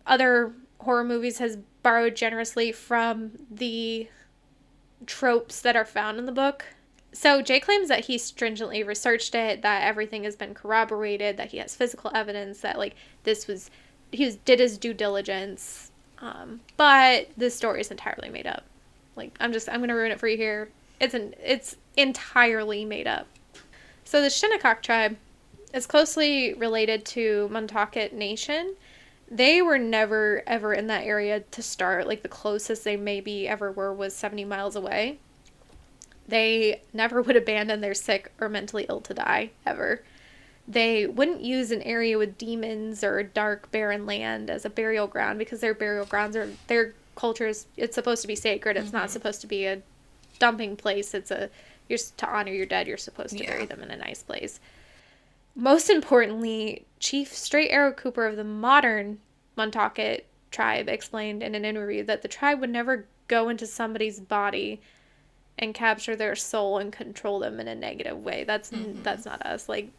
Other horror movies has borrowed generously from the tropes that are found in the book. So Jay claims that he stringently researched it, that everything has been corroborated, that he has physical evidence, that, like, he did his due diligence, but this story is entirely made up. Like, I'm going to ruin it for you here. It's entirely made up. So the Shinnecock tribe is closely related to Montaukett Nation. They were never, ever in that area to start. Like, the closest they maybe ever were was 70 miles away. They never would abandon their sick or mentally ill to die, ever. They wouldn't use an area with demons or dark, barren land as a burial ground, because their burial grounds are, their culture is, it's supposed to be sacred. It's not supposed to be a dumping place. You're to honor your dead, you're supposed to bury them in a nice place. Most importantly, Chief Straight Arrow Cooper of the modern Montaukett tribe explained in an interview that the tribe would never go into somebody's body and capture their soul and control them in a negative way. That's not us. Like,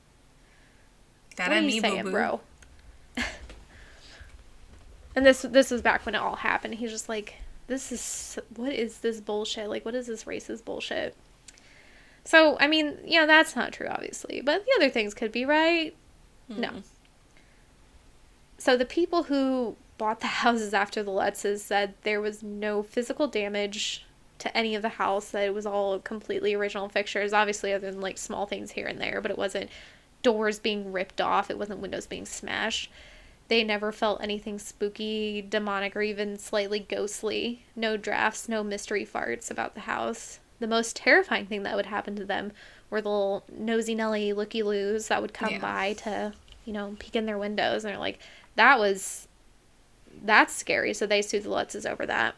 that what are you saying, bro? And this was back when it all happened. He's just like, what is this bullshit? Like, what is this racist bullshit? So, I mean, yeah, that's not true, obviously. But the other things could be, right? No. So the people who bought the houses after the Lutzes said there was no physical damage to any of the house, that it was all completely original fixtures, obviously, other than, like, small things here and there, but it wasn't doors being ripped off, it wasn't windows being smashed. They never felt anything spooky, demonic, or even slightly ghostly. No drafts, no mystery farts about the house. The most terrifying thing that would happen to them were the little nosy Nelly looky-loos that would come by to, peek in their windows, and they're like, that's scary, so they sued the Lutzes over that.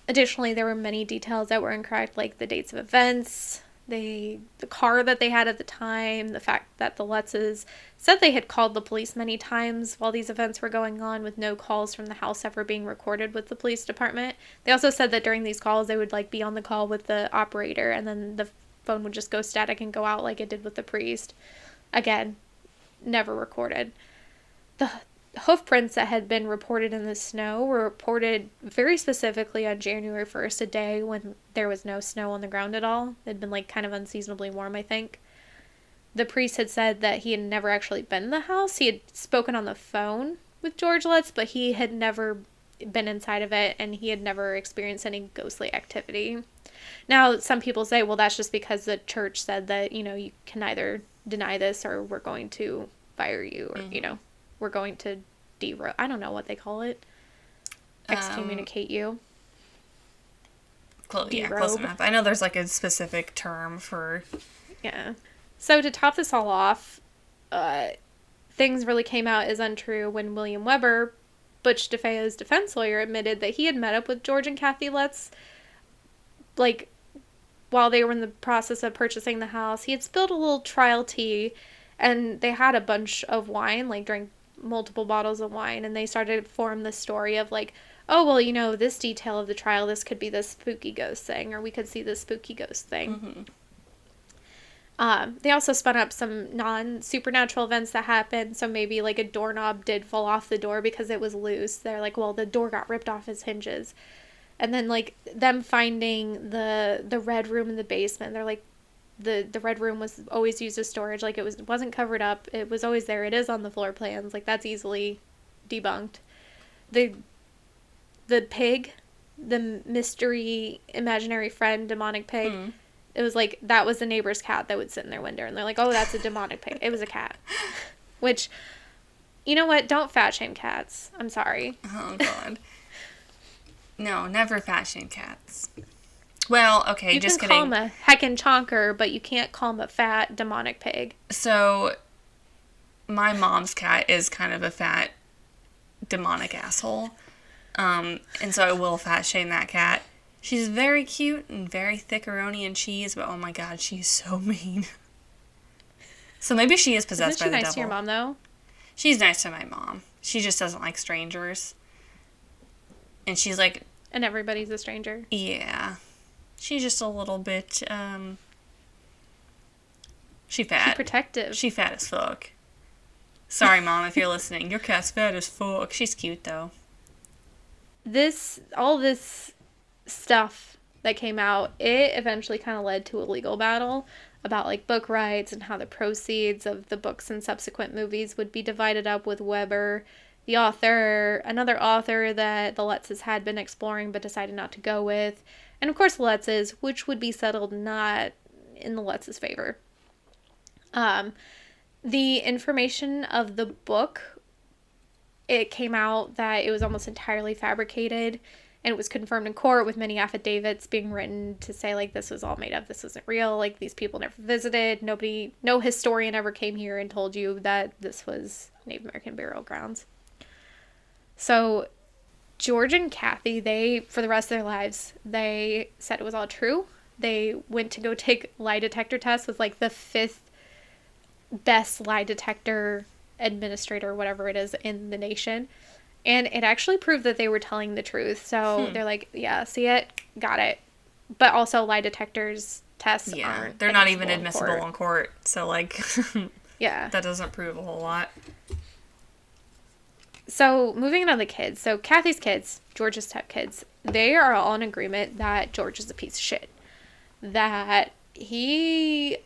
Additionally, there were many details that were incorrect, like the dates of events, the car that they had at the time, the fact that the Lutzes said they had called the police many times while these events were going on with no calls from the house ever being recorded with the police department. They also said that during these calls they would like be on the call with the operator and then the phone would just go static and go out like it did with the priest. Again, never recorded. The hoof prints that had been reported in the snow were reported very specifically on January 1st, a day when there was no snow on the ground at all. It had been like kind of unseasonably warm, I think. The priest had said that he had never actually been in the house. He had spoken on the phone with George Lutz, but he had never been inside of it and he had never experienced any ghostly activity. Now, some people say, well, that's just because the church said that, you can either deny this or we're going to fire you or, we're going to I don't know what they call it. Excommunicate you. Close enough. I know there's like a specific term for... Yeah. So to top this all off, things really came out as untrue when William Weber, Butch DeFeo's defense lawyer, admitted that he had met up with George and Kathy Lutz, like, while they were in the process of purchasing the house. He had spilled a little trial tea, and they had a bunch of wine, like, drank multiple bottles of wine, and they started to form the story of like, oh, well, this detail of the trial, this could be the spooky ghost thing, or we could see the spooky ghost thing. They also spun up some non-supernatural events that happened, so maybe like a doorknob did fall off the door because it was loose. They're like, well, the door got ripped off its hinges. And then like them finding the red room in the basement, they're like, the red room was always used as storage. Like, it wasn't covered up. It was always there. It is on the floor plans. Like, that's easily debunked. The pig, the mystery imaginary friend demonic pig, it was like, that was the neighbor's cat that would sit in their window. And they're like, oh, that's a demonic pig. It was a cat. Which, you know what? Don't fat shame cats. I'm sorry. Oh, God. No, never fat shame cats. Well, okay, just kidding. You can call him a heckin' chonker, but you can't call him a fat, demonic pig. So, my mom's cat is kind of a fat, demonic asshole. And so I will fat shame that cat. She's very cute and very thickeroni and cheese, but oh my God, she's so mean. So maybe she is possessed by the devil. Isn't she nice to your mom, though? She's nice to my mom. She just doesn't like strangers. And she's like... And everybody's a stranger. Yeah. She's just a little bit, She fat. She's protective. She fat as fuck. Sorry, Mom, if you're listening. Your cat's fat as fuck. She's cute, though. All this stuff that came out, it eventually kind of led to a legal battle about, like, book rights and how the proceeds of the books and subsequent movies would be divided up with Weber, the author, another author that the Lutzes had been exploring but decided not to go with, and of course the Lutzes, which would be settled not in the Lutzes' favor. The information of the book, it came out that it was almost entirely fabricated, and it was confirmed in court with many affidavits being written to say, like, this was all made up, this isn't real, like, these people never visited, no historian ever came here and told you that this was Native American burial grounds. So, George and Kathy, for the rest of their lives, they said it was all true. They went to go take lie detector tests with, like, the 5th best lie detector administrator, whatever it is, in the nation. And it actually proved that they were telling the truth. So, they're like, yeah, see it? Got it. But also, lie detectors tests aren't. They're not even admissible in court. So, like, yeah. That doesn't prove a whole lot. So, moving on to the kids. So, Kathy's kids, George's stepkids, they are all in agreement that George is a piece of shit. That he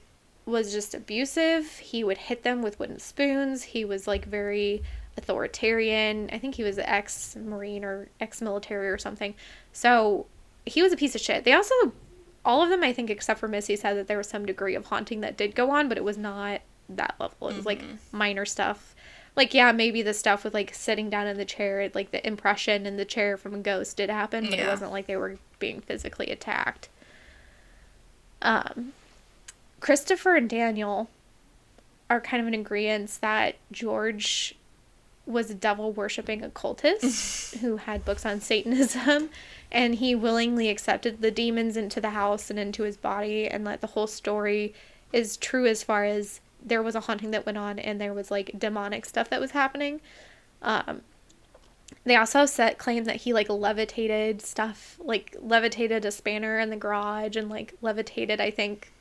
was just abusive. He would hit them with wooden spoons. He was, like, very authoritarian. I think he was ex-Marine or ex-military or something. So, he was a piece of shit. They also, all of them, I think, except for Missy, said that there was some degree of haunting that did go on, but it was not that level. It was, like, minor stuff. Like, yeah, maybe the stuff with, like, sitting down in the chair, like, the impression in the chair from a ghost did happen, but it wasn't like they were being physically attacked. Christopher and Daniel are kind of in agreement that George was a devil-worshipping occultist who had books on Satanism, and he willingly accepted the demons into the house and into his body, and that the whole story is true as far as there was a haunting that went on and there was, like, demonic stuff that was happening. They also claimed that he, like, levitated stuff, like, levitated a spanner in the garage and, like, levitated, I think,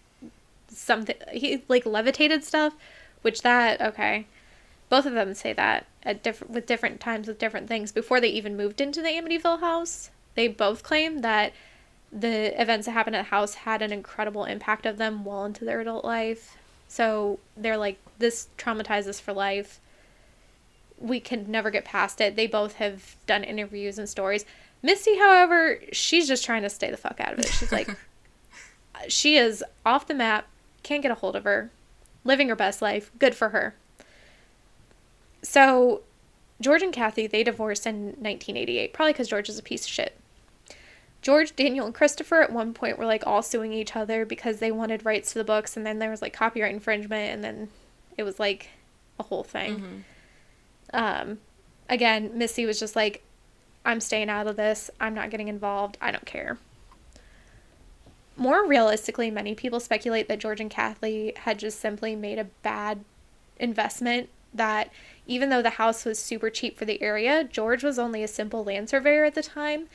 something, he, like, levitated stuff, which that, okay, both of them say that at different times with different things. Before they even moved into the Amityville house, they both claimed that the events that happened at the house had an incredible impact of them well into their adult life. So they're like, this traumatized us for life. We can never get past it. They both have done interviews and stories. Missy, however, she's just trying to stay the fuck out of it. She's like, she is off the map, can't get a hold of her, living her best life, good for her. So George and Kathy, they divorced in 1988, probably because George is a piece of shit. George, Daniel, and Christopher at one point were, like, all suing each other because they wanted rights to the books, and then there was, like, copyright infringement, and then it was, like, a whole thing. Again, Missy was just like, I'm staying out of this. I'm not getting involved. I don't care. More realistically, many people speculate that George and Kathy had just simply made a bad investment, that even though the house was super cheap for the area, George was only a simple land surveyor at the time,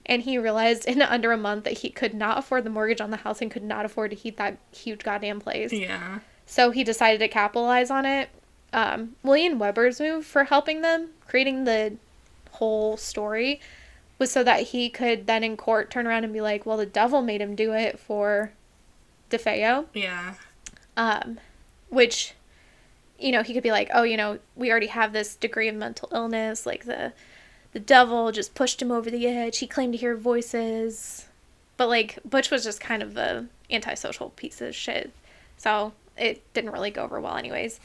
and he realized in under a month that he could not afford the mortgage on the house and could not afford to heat that huge goddamn place. Yeah. So he decided to capitalize on it. William Weber's move for helping them, creating the whole story, was so that he could then in court turn around and be like, well, the devil made him do it for DeFeo. Yeah. Which, you know, he could be like, oh, you know, we already have this degree of mental illness, like the devil just pushed him over the edge. He claimed to hear voices. But, like, Butch was just kind of the antisocial piece of shit. So it didn't really go over well anyways.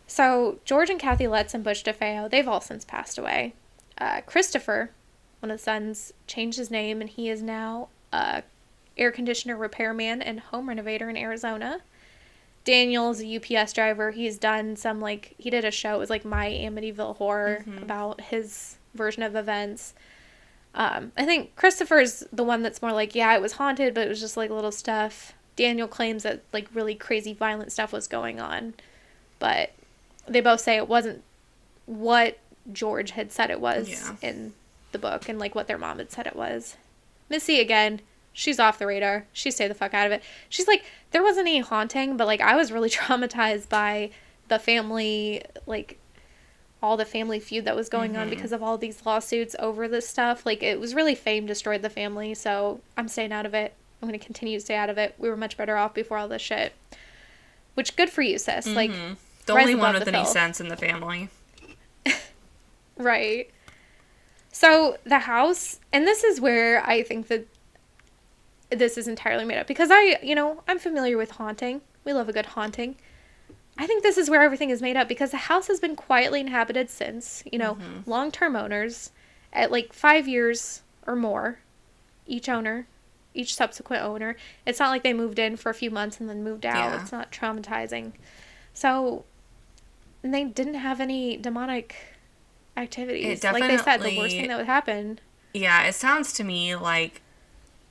So George and Kathy Letts and Butch DeFeo, they've all since passed away. Christopher, one of the sons, changed his name, and he is now a air conditioner repairman and home renovator in Arizona. Daniel's a UPS driver. He's done some, like, he did a show, it was like My Amityville Horror, about his version of events. I think Christopher's the one that's more like, yeah, it was haunted, but it was just, like, little stuff. Daniel claims that, like, really crazy violent stuff was going on, but they both say it wasn't what George had said it was in the book, and, like, what their mom had said it was. Missy, again, she's off the radar. She stayed the fuck out of it. She's like, there wasn't any haunting, but, like, I was really traumatized by the family, like, all the family feud that was going on because of all these lawsuits over this stuff. Like, it was really fame destroyed the family, so I'm staying out of it. I'm going to continue to stay out of it. We were much better off before all this shit. Which, good for you, sis. Like, the only one with any sense in the family. Right. So, the house, and this is where I think that this is entirely made up, because I'm familiar with haunting. We love a good haunting. I think this is where everything is made up, because the house has been quietly inhabited since, long-term owners, at like 5 years or more, each subsequent owner. It's not like they moved in for a few months and then moved out. Yeah. It's not traumatizing. So, they didn't have any demonic activities. Like they said, the worst thing that would happen. Yeah, it sounds to me like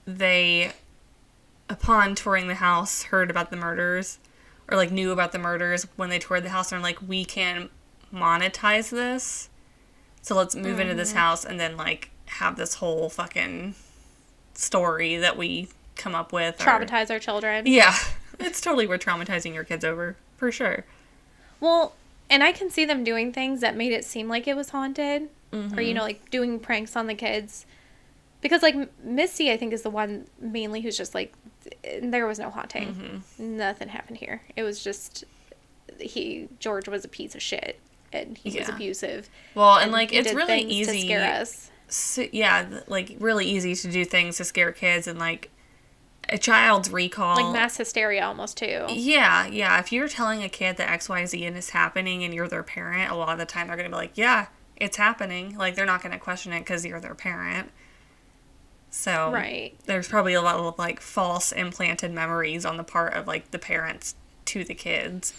they, upon touring the house, heard about the murders, or, like, knew about the murders when they toured the house, and are like, we can monetize this, so let's move into this house and then, like, have this whole fucking story that we come up with. Traumatize our children. Yeah. It's totally worth traumatizing your kids over, for sure. Well, and I can see them doing things that made it seem like it was haunted, or, like, doing pranks on the kids. Because, like, Missy, I think, is the one mainly who's just, like, there was no haunting. Nothing happened here. It was just, George was a piece of shit, and he was abusive. Well, and, like, it's really easy to scare us. Like, really easy to do things to scare kids, and, like, a child's recall. Like, mass hysteria almost, too. Yeah. If you're telling a kid that XYZ and is happening and you're their parent, a lot of the time they're going to be like, yeah, it's happening. Like, they're not going to question it because you're their parent. So, right. There's probably a lot of, like, false implanted memories on the part of, like, the parents to the kids.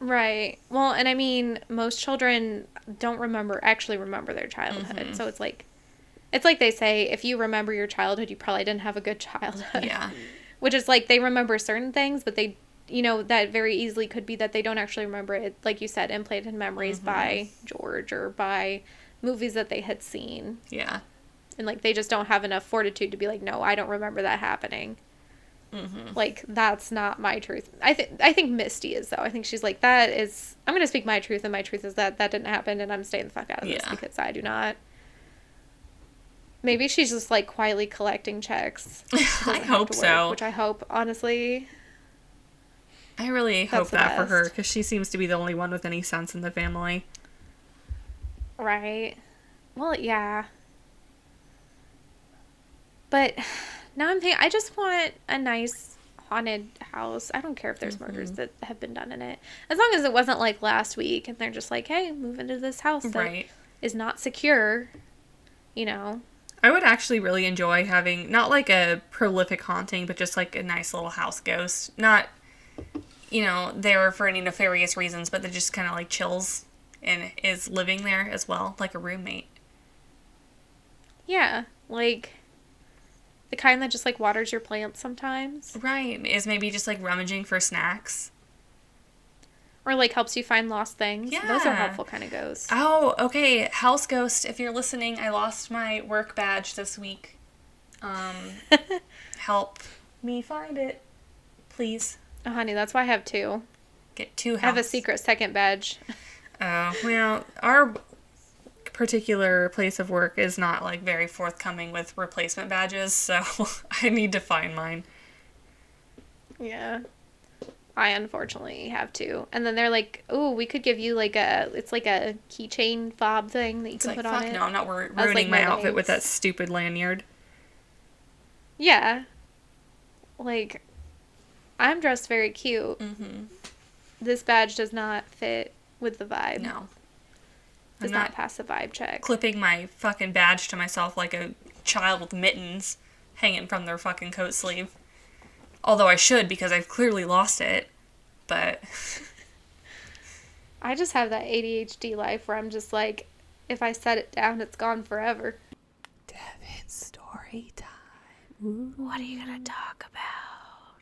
Right. Well, and I mean, most children don't actually remember their childhood. Mm-hmm. So it's like they say, if you remember your childhood, you probably didn't have a good childhood. Yeah. Which is like, they remember certain things, but they, that very easily could be that they don't actually remember it. Like you said, implanted memories by George or by movies that they had seen. Yeah. And like, they just don't have enough fortitude to be like, no, I don't remember that happening. Mm-hmm. Like, that's not my truth. I think Misty is, though. I think she's like, that is, I'm going to speak my truth, and my truth is that didn't happen, and I'm staying the fuck out of this because I do not. Maybe she's just, like, quietly collecting checks. I hope so. Which I hope, honestly. I really hope that for her, because she seems to be the only one with any sense in the family. Right. Well, yeah. But now I'm thinking, I just want a nice haunted house. I don't care if there's murders that have been done in it. As long as it wasn't like last week and they're just like, hey, move into this house that is not secure, I would actually really enjoy having, not like a prolific haunting, but just like a nice little house ghost. Not, there for any nefarious reasons, but that just kind of like chills and is living there as well, like a roommate. Yeah, like the kind that just like waters your plants sometimes. Right, is maybe just like rummaging for snacks. Or like helps you find lost things. Yeah. Those are helpful kind of ghosts. Oh, okay. House ghost, if you're listening, I lost my work badge this week. Help me find it, please. Oh, honey, that's why I have 2. Get 2 house. I have a secret second badge. Oh, well, our particular place of work is not like very forthcoming with replacement badges, so I need to find mine. Yeah. I unfortunately have 2. And then they're like, oh, we could give you like it's like a keychain fob thing that you can put on it. No, I'm not ruining my outfit with that stupid lanyard. Yeah. Like, I'm dressed very cute. Mm-hmm. This badge does not fit with the vibe. No. Does not pass the vibe check. Clipping my fucking badge to myself like a child with mittens hanging from their fucking coat sleeve. Although I should, because I've clearly lost it. But I just have that ADHD life where I'm just like, if I set it down, it's gone forever. Devan story time. Ooh. What are you going to talk about?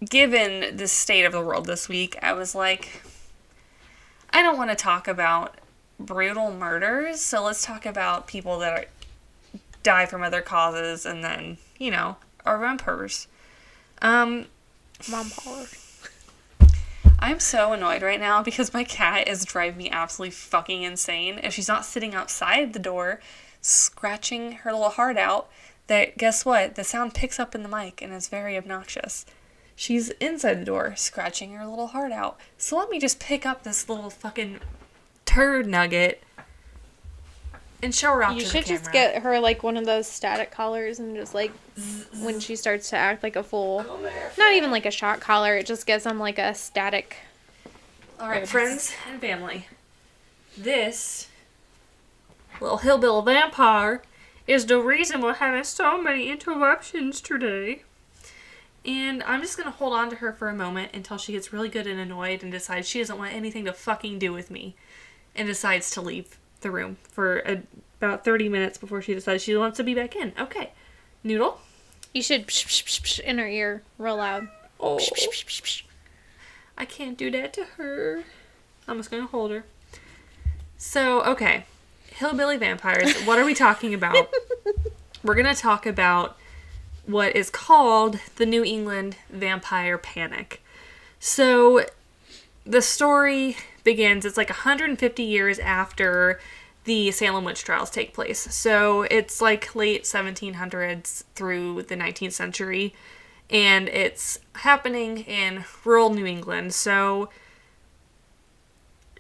Given the state of the world this week, I was like, I don't want to talk about brutal murders, so let's talk about people that die from other causes and then, are vampires. Vampire. I'm so annoyed right now because my cat is driving me absolutely fucking insane. If she's not sitting outside the door, scratching her little heart out, that, guess what? The sound picks up in the mic and is very obnoxious. She's inside the door, scratching her little heart out. So let me just pick up this little fucking turd nugget and show her out to the camera. You should just get her, like, one of those static collars and just, like, when she starts to act like a fool. Not even, like, a shock collar. It just gives them, like, a static. All right, friends and family. This little hillbilly vampire is the reason we're having so many interruptions today. And I'm just going to hold on to her for a moment until she gets really good and annoyed and decides she doesn't want anything to fucking do with me. And decides to leave the room for about 30 minutes before she decides she wants to be back in. Okay. Noodle? You should psh, psh, psh, psh, in her ear real loud. Oh. Psh, psh, psh, psh. I can't do that to her. I'm just going to hold her. So, okay. Hillbilly vampires. What are we talking about? We're going to talk about what is called the New England Vampire Panic. So, the story begins, it's like 150 years after the Salem witch trials take place. So it's like late 1700s through the 19th century, and it's happening in rural New England. So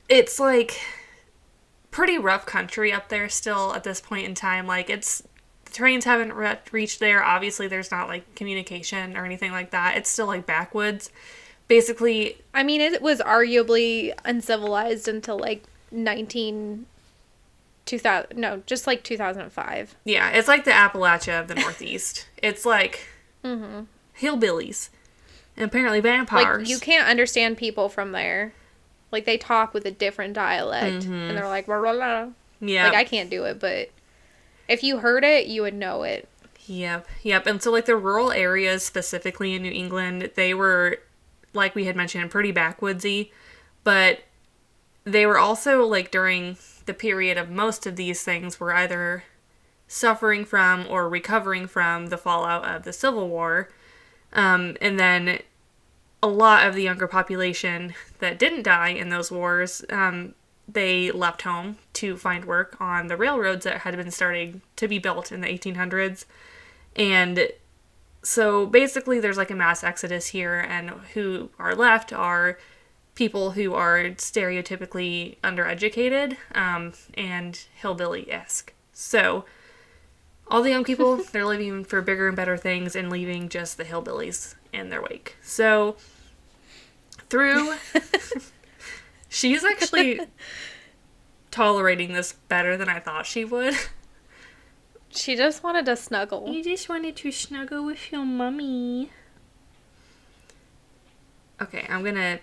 it's like pretty rough country up there still at this point in time. Like, the trains haven't reached there. Obviously there's not like communication or anything like that. It's still like backwoods. Basically, I mean, it was arguably uncivilized until like just like 2005. Yeah, it's like the Appalachia of the Northeast. It's like hillbillies. And apparently vampires. Like, you can't understand people from there. Like, they talk with a different dialect. And they're like, blah, blah, blah. Yeah. Like, I can't do it, but if you heard it, you would know it. Yep. And so, like, the rural areas, specifically in New England, they were, like we had mentioned, pretty backwoodsy. But they were also, like, during the period of most of these things, were either suffering from or recovering from the fallout of the Civil War. And then a lot of the younger population that didn't die in those wars, they left home to find work on the railroads that had been starting to be built in the 1800s. And so basically there's like a mass exodus here, and who are left are people who are stereotypically undereducated and hillbilly-esque. So all the young people, they're leaving for bigger and better things and leaving just the hillbillies in their wake. So she's actually tolerating this better than I thought she would. She just wanted to snuggle. You just wanted to snuggle with your mummy. Okay, I'm gonna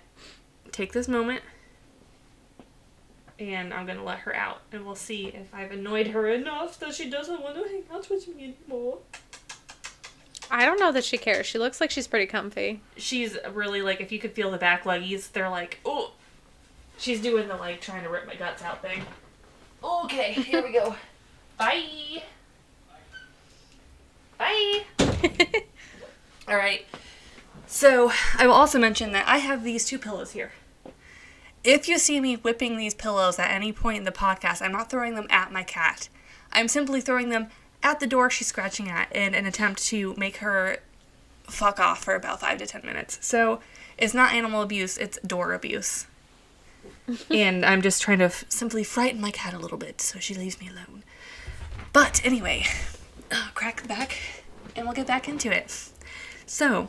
take this moment and I'm gonna let her out, and we'll see if I've annoyed her enough that she doesn't want to hang out with me anymore. I don't know that she cares. She looks like she's pretty comfy. She's really, like, if you could feel the back leggies, they're like, oh, she's doing the, like, trying to rip my guts out thing. Okay, here we go. Bye. Bye. All right. So I will also mention that I have these 2 pillows here. If you see me whipping these pillows at any point in the podcast, I'm not throwing them at my cat. I'm simply throwing them at the door she's scratching at in an attempt to make her fuck off for about 5 to 10 minutes. So it's not animal abuse, it's door abuse. And I'm just trying to simply frighten my cat a little bit so she leaves me alone. But anyway, crack the back and we'll get back into it. So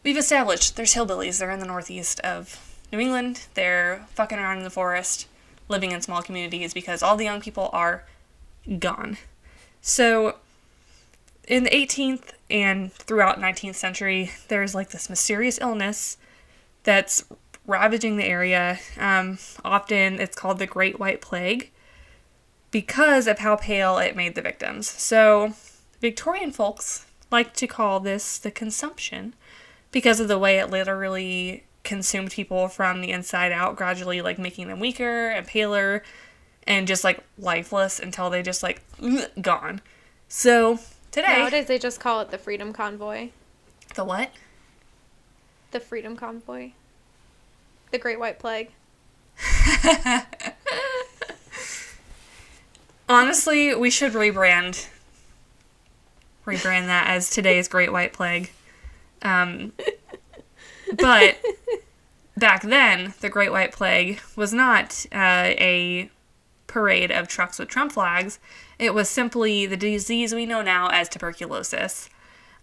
we've established there's hillbillies. They're in the northeast of New England. They're fucking around in the forest, living in small communities because all the young people are gone. So in the 18th and throughout 19th century, there's like this mysterious illness that's ravaging the area. Often it's called the Great White Plague because of how pale it made the victims. So Victorian folks like to call this the consumption because of the way it literally consumed people from the inside out, gradually like making them weaker and paler and just like lifeless until they just like gone. So today, nowadays they just call it the Freedom Convoy. The what? The Freedom Convoy. The Great White Plague. Honestly, we should rebrand that as today's Great White Plague. But back then, the Great White Plague was not a parade of trucks with Trump flags. It was simply the disease we know now as tuberculosis.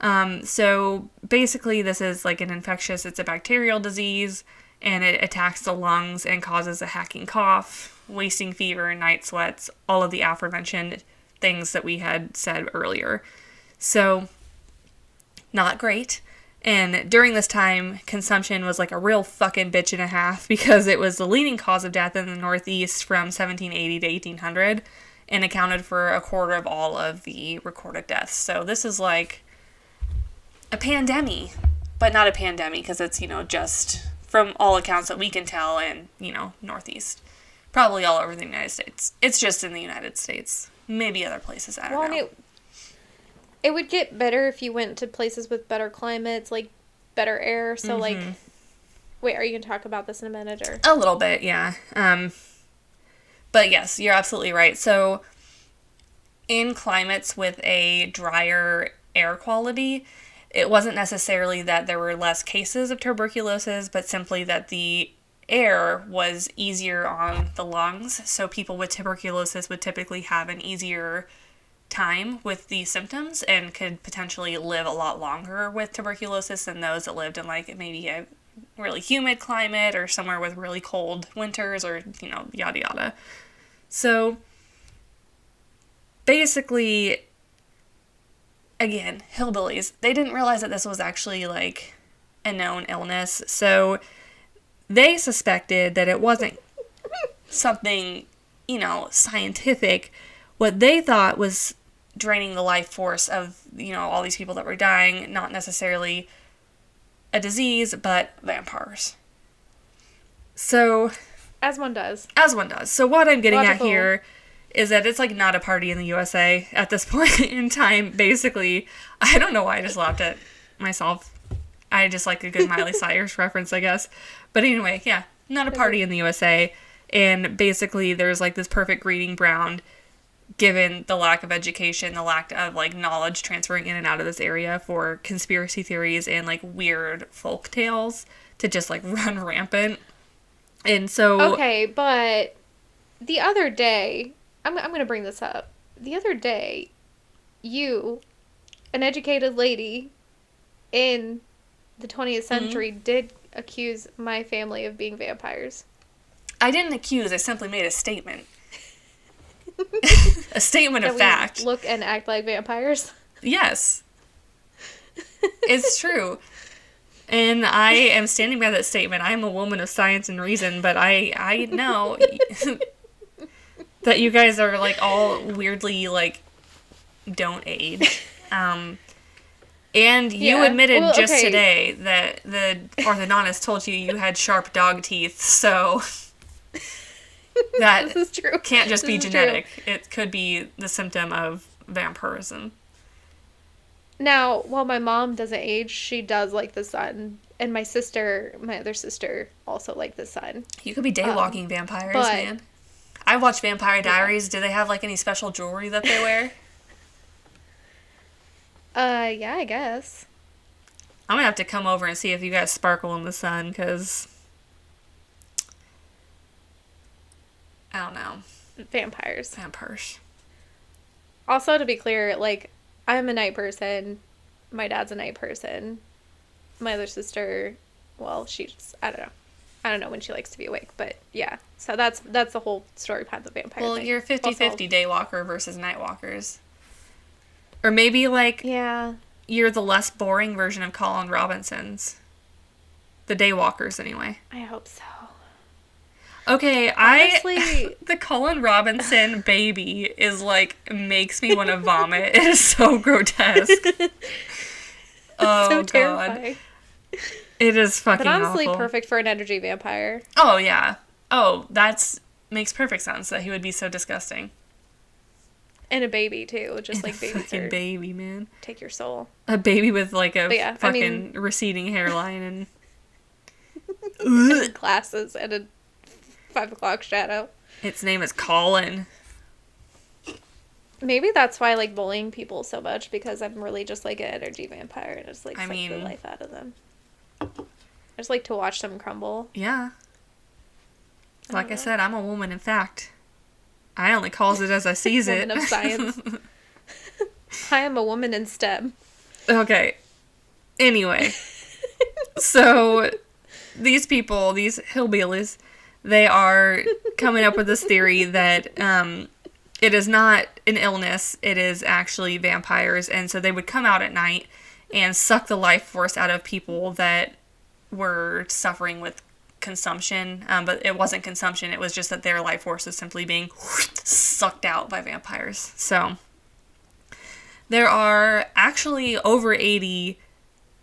So basically, this is like an it's a bacterial disease, and it attacks the lungs and causes a hacking cough, wasting fever, night sweats, all of the aforementioned things that we had said earlier. So, not great. And during this time, consumption was like a real fucking bitch and a half because it was the leading cause of death in the Northeast from 1780 to 1800 and accounted for a quarter of all of the recorded deaths. So this is like a pandemic, but not a pandemic because it's, just from all accounts that we can tell in, Northeast. Probably all over the United States. It's just in the United States. Maybe other places, I don't know. It would get better if you went to places with better climates, like better air. So, wait, are you going to talk about this in a minute? Or? A little bit, yeah. But yes, you're absolutely right. So, in climates with a drier air quality, it wasn't necessarily that there were less cases of tuberculosis, but simply that the air was easier on the lungs. So, people with tuberculosis would typically have an easier time with the symptoms and could potentially live a lot longer with tuberculosis than those that lived in like maybe a really humid climate or somewhere with really cold winters or yada yada. So basically, again, hillbillies, they didn't realize that this was actually like a known illness. So they suspected that it wasn't something, scientific. What they thought was draining the life force of, all these people that were dying, not necessarily a disease, but vampires. So... As one does. So what I'm getting at here is that it's like not a party in the USA at this point in time, basically. I don't know why I just laughed at myself. I just like a good Miley Cyrus reference, I guess. But anyway, yeah, not a party in the USA. And basically there's like this perfect breeding ground given the lack of education, the lack of like knowledge transferring in and out of this area for conspiracy theories and like weird folk tales to just like run rampant. And so... Okay, but the other day, I'm going to bring this up. The other day, you, an educated lady in the 20th century, did accuse my family of being vampires. I didn't accuse, I simply made a statement. A statement of fact. We look and act like vampires? Yes. It's true. And I am standing by that statement. I am a woman of science and reason, but I know that you guys are, like, all weirdly, like, don't age. And you admitted today that the orthodontist told you had sharp dog teeth, so that this is true. Can't just be genetic. True. It could be the symptom of vampirism. Now, while my mom doesn't age, she does like the sun. And my other sister, also like the sun. You could be daywalking vampires, man. I watch Vampire Diaries. Do they have, like, any special jewelry that they wear? Yeah, I guess. I'm gonna have to come over and see if you guys sparkle in the sun, because... I don't know. Vampires. Also, to be clear, like... I'm a night person. My dad's a night person. My other sister, well, I don't know when she likes to be awake, but yeah. So that's the whole story behind the vampire thing. You're 50-50 day walker versus night walkers. Or maybe, like, you're the less boring version of Colin Robinson's. The day walkers, anyway. I hope so. Okay, honestly, the Colin Robinson baby is, like, makes me want to vomit. It is so grotesque. Oh, so terrifying. God. It is fucking awful. But honestly, perfect for an energy vampire. Oh, yeah. Oh, makes perfect sense that he would be so disgusting. And a baby, too. Just, like, babies fucking baby, man. Take your soul. A baby with, like, a receding hairline and... and glasses and a 5 o'clock shadow. Its name is Colin. Maybe that's why I like bullying people so much, because I'm really just like an energy vampire and I just like suck the life out of them. I just like to watch them crumble. Yeah. Like I said, I'm a woman in fact. I only calls it as I sees it. Woman of science. I am a woman in STEM. Okay. Anyway. So, these people, these hillbillies... They are coming up with this theory that it is not an illness, it is actually vampires. And so they would come out at night and suck the life force out of people that were suffering with consumption. But it wasn't consumption, it was just that their life force is simply being sucked out by vampires. So there are actually over 80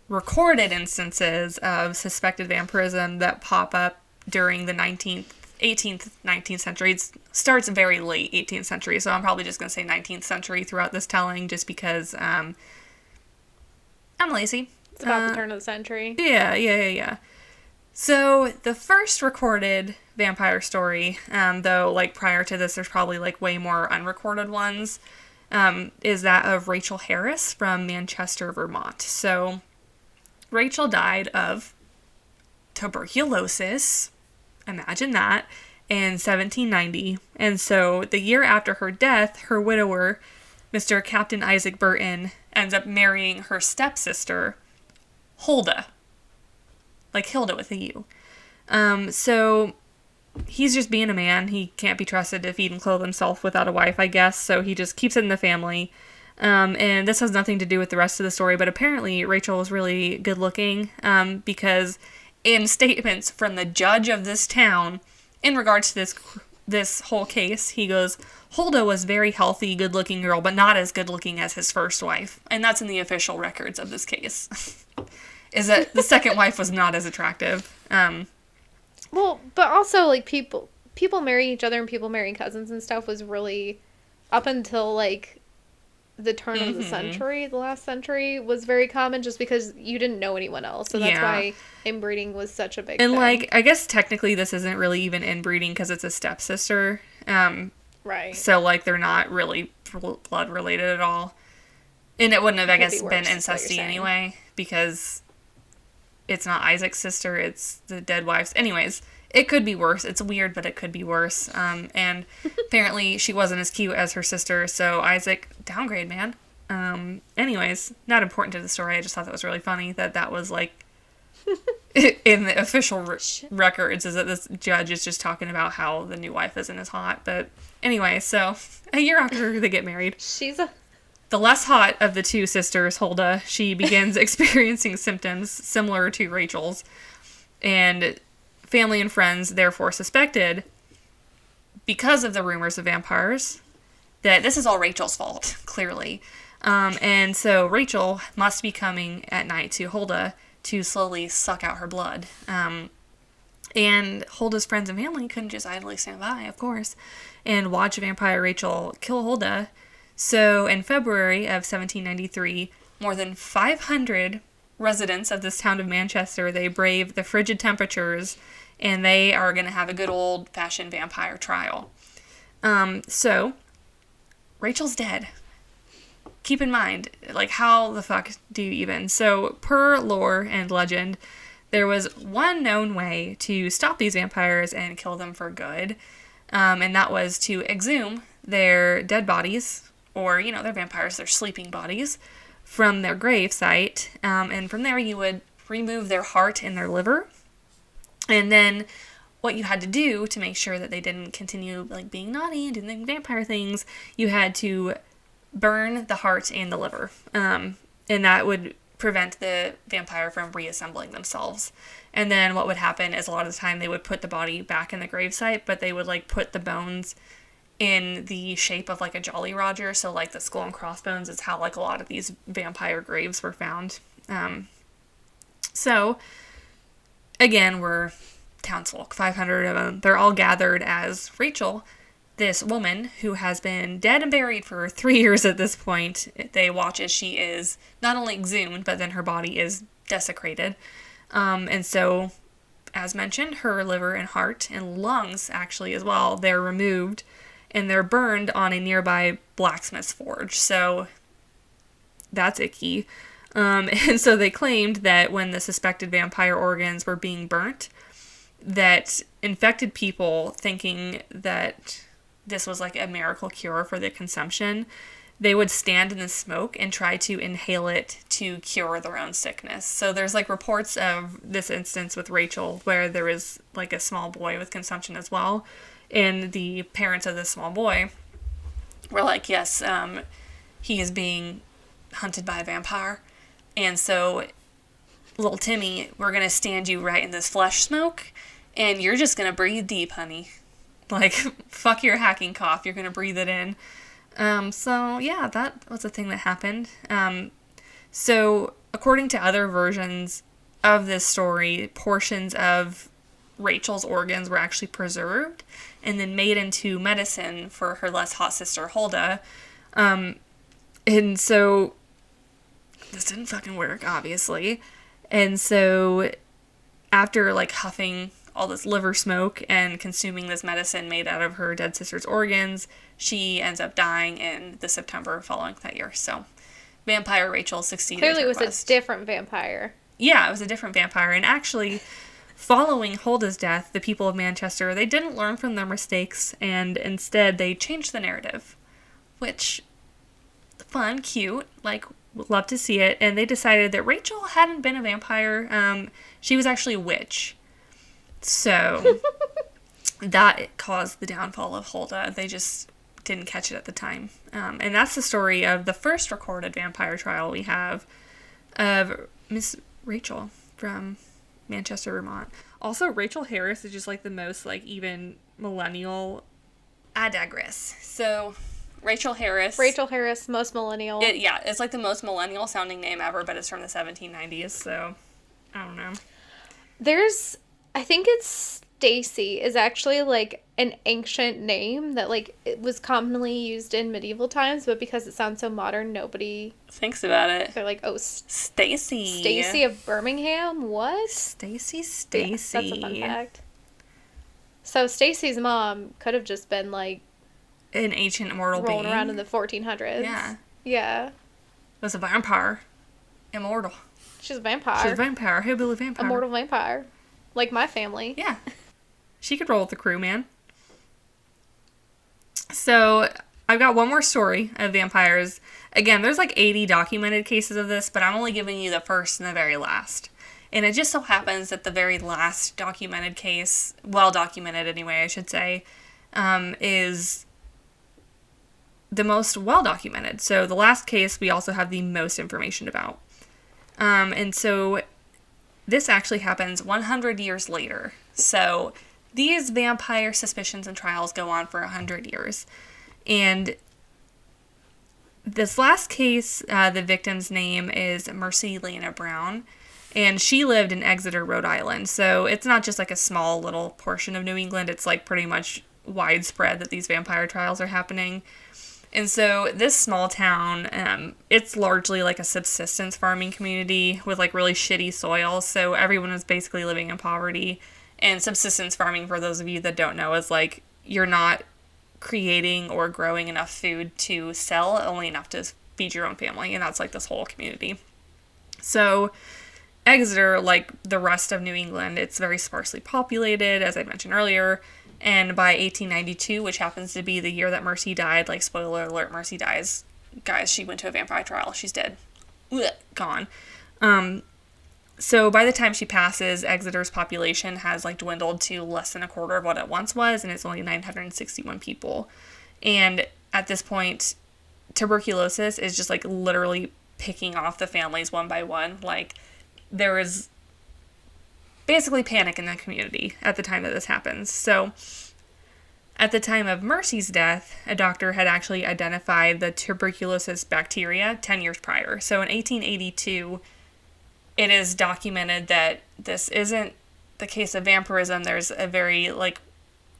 recorded instances of suspected vampirism that pop up during the 18th, 19th century. It starts very late 18th century, so I'm probably just going to say 19th century throughout this telling, just because I'm lazy. It's about the turn of the century. Yeah. So, the first recorded vampire story, though, like, prior to this, there's probably, like, way more unrecorded ones, is that of Rachel Harris from Manchester, Vermont. So, Rachel died of tuberculosis, imagine that, in 1790. And so the year after her death, her widower, Mr. Captain Isaac Burton, ends up marrying her stepsister, Hulda. Like Hilda with a U. So he's just being a man. He can't be trusted to feed and clothe himself without a wife, I guess. So he just keeps it in the family. And this has nothing to do with the rest of the story, but apparently Rachel was really good looking, because in statements from the judge of this town in regards to this whole case, he goes, Huldah was very healthy, good looking girl, but not as good looking as his first wife. And that's in the official records of this case. Is that the second wife was not as attractive. Well, but also, like, people marrying each other and people marrying cousins and stuff was really, up until, like, the turn of the century, the last century, was very common just because you didn't know anyone else. So that's why inbreeding was such a big thing. And, like, I guess technically this isn't really even inbreeding because it's a stepsister. Right. So, like, they're not really blood related at all. And it wouldn't have, I guess, been incesty anyway, because it's not Isaac's sister, it's the dead wife's. Anyways, it could be worse. It's weird, but it could be worse. And apparently she wasn't as cute as her sister, so Isaac, downgrade, man. Anyways, not important to the story. I just thought that was really funny that was, like, in the official records, is that this judge is just talking about how the new wife isn't as hot. But anyway, so a year after they get married, the less hot of the two sisters, Huldah, she begins experiencing symptoms similar to Rachel's, and family and friends therefore suspected, because of the rumors of vampires, that this is all Rachel's fault, clearly. And so Rachel must be coming at night to Huldah to slowly suck out her blood. And Huldah's friends and family couldn't just idly stand by, of course, and watch vampire Rachel kill Huldah. So in February of 1793, more than 500 residents of this town of Manchester, they brave the frigid temperatures, and they are going to have a good old-fashioned vampire trial. So Rachel's dead. Keep in mind, like, how the fuck do you even? So, per lore and legend, there was one known way to stop these vampires and kill them for good, and that was to exhume their dead bodies, or, you know, their vampires, their sleeping bodies, from their grave site, and from there you would remove their heart and their liver, and then what you had to do to make sure that they didn't continue, like, being naughty and doing vampire things, you had to burn the heart and the liver, and that would prevent the vampire from reassembling themselves. And then what would happen is a lot of the time they would put the body back in the gravesite, but they would, like, put the bones in the shape of, like, a Jolly Roger, so, like, the skull and crossbones is how, like, a lot of these vampire graves were found. So again, we're townsfolk, 500 of them. They're all gathered as Rachel, this woman who has been dead and buried for 3 years at this point. They watch as she is not only exhumed, but then her body is desecrated. And so, as mentioned, her liver and heart and lungs, actually, as well, they're removed, and they're burned on a nearby blacksmith's forge. So, that's icky. And so they claimed that when the suspected vampire organs were being burnt, that infected people, thinking that this was like a miracle cure for the consumption, they would stand in the smoke and try to inhale it to cure their own sickness. So there's, like, reports of this instance with Rachel where there was, like, a small boy with consumption as well, and the parents of this small boy were like, yes, he is being hunted by a vampire, and so little Timmy, we're gonna stand you right in this flesh smoke, and you're just gonna breathe deep, honey. Like, fuck your hacking cough, you're gonna breathe it in. So, yeah, that was a thing that happened. So, according to other versions of this story, portions of Rachel's organs were actually preserved and then made into medicine for her less hot sister, Huldah. And so, this didn't fucking work, obviously. And so, after, like, huffing all this liver smoke and consuming this medicine made out of her dead sister's organs, she ends up dying in the September following that year. So, vampire Rachel succeeded. Clearly it was a different vampire. Yeah, it was a different vampire. And actually, following Huldah's death, the people of Manchester, they didn't learn from their mistakes, and instead they changed the narrative. Which, fun, cute, like, would love to see it. And they decided that Rachel hadn't been a vampire. She was actually a witch. So, that caused the downfall of Huldah. They just didn't catch it at the time. And that's the story of the first recorded vampire trial we have of Miss Rachel from Manchester, Vermont. Also, Rachel Harris is just, like, the most, like, even millennial. I digress. So, Rachel Harris, most millennial. It's, like, the most millennial sounding name ever, but it's from the 1790s, so I don't know. I think it's Stacy is actually, like, an ancient name that, like, it was commonly used in medieval times, but because it sounds so modern, nobody thinks about it. They're like, oh, Stacy. Stacy of Birmingham? What? Stacy. Yeah, that's a fun fact. So Stacy's mom could have just been, like, an ancient immortal being. Rolling around in the 1400s. Yeah. Yeah. Was a vampire. Immortal. She's a vampire. Hillbilly vampire. Immortal vampire. Like my family. Yeah. She could roll with the crew, man. So, I've got one more story of vampires. Again, there's like 80 documented cases of this, but I'm only giving you the first and the very last. And it just so happens that the very last documented case, well documented anyway, I should say, is the most well documented. So, the last case we also have the most information about. And so, this actually happens 100 years later. So, these vampire suspicions and trials go on for 100 years. And this last case, the victim's name is Mercy Lena Brown. And she lived in Exeter, Rhode Island. So it's not just like a small little portion of New England. It's like pretty much widespread that these vampire trials are happening. And so this small town, it's largely like a subsistence farming community with like really shitty soil. So everyone is basically living in poverty. And subsistence farming, for those of you that don't know, is like you're not creating or growing enough food to sell, only enough to feed your own family. And that's like this whole community. So Exeter, like the rest of New England, it's very sparsely populated, as I mentioned earlier. And by 1892, which happens to be the year that Mercy died, like spoiler alert, Mercy dies. Guys, she went to a vampire trial. She's dead. Ugh, gone. So by the time she passes, Exeter's population has like dwindled to less than a quarter of what it once was, and it's only 961 people. And at this point, tuberculosis is just like literally picking off the families one by one. Like there is basically panic in the community at the time that this happens. So at the time of Mercy's death, a doctor had actually identified the tuberculosis bacteria 10 years prior. So in 1882, it is documented that this isn't the case of vampirism. There's a very, like,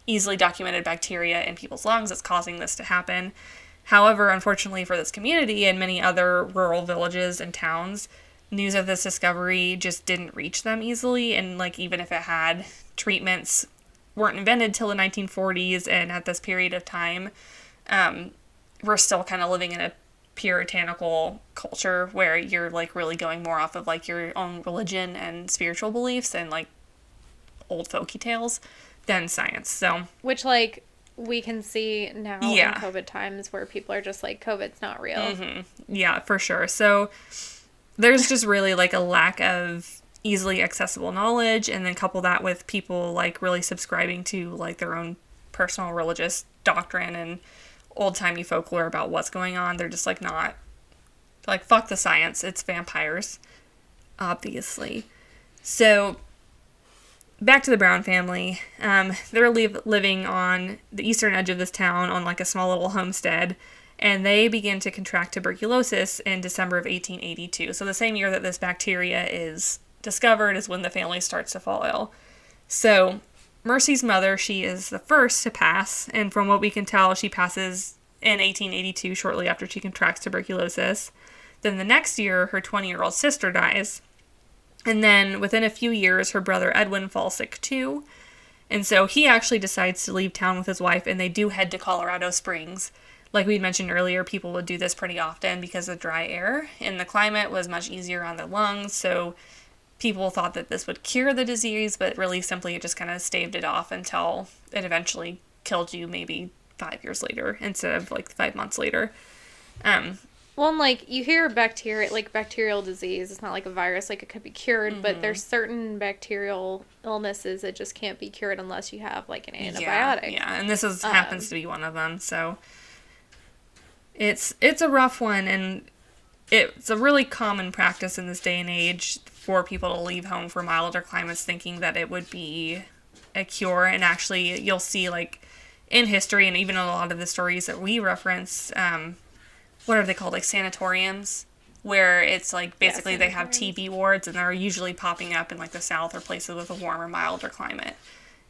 easily documented bacteria in people's lungs that's causing this to happen. However, unfortunately for this community and many other rural villages and towns, news of this discovery just didn't reach them easily. And, like, even if it had, treatments weren't invented till the 1940s. And at this period of time, we're still kind of living in a puritanical culture where you're like really going more off of like your own religion and spiritual beliefs and like old folky tales than science. So which like we can see now in COVID times where people are just like COVID's not real. Mm-hmm. Yeah, for sure. So there's just really like a lack of easily accessible knowledge, and then couple that with people like really subscribing to like their own personal religious doctrine and old-timey folklore about what's going on. They're just like not like fuck the science, it's vampires, obviously. So back to the Brown family. They're living on the eastern edge of this town on like a small little homestead, and they begin to contract tuberculosis in December of 1882. So the same year that this bacteria is discovered is when the family starts to fall ill. So Mercy's mother, she is the first to pass, and from what we can tell, she passes in 1882, shortly after she contracts tuberculosis. Then the next year, her 20-year-old sister dies, and then within a few years, her brother Edwin falls sick too, and so he actually decides to leave town with his wife, and they do head to Colorado Springs. Like we mentioned earlier, people would do this pretty often because of dry air, and the climate was much easier on their lungs, so people thought that this would cure the disease, but really simply it just kind of staved it off until it eventually killed you maybe 5 years later instead of like 5 months later. Well, and like you hear bacterial disease, it's not like a virus, like it could be cured, but there's certain bacterial illnesses that just can't be cured unless you have like an antibiotic. Yeah, and this happens to be one of them. So It's a rough one, and it's a really common practice in this day and age for people to leave home for milder climates thinking that it would be a cure. And actually, you'll see, like, in history and even in a lot of the stories that we reference, what are they called? Like sanatoriums, where it's like basically they have TB wards, and they're usually popping up in like the South or places with a warmer, milder climate.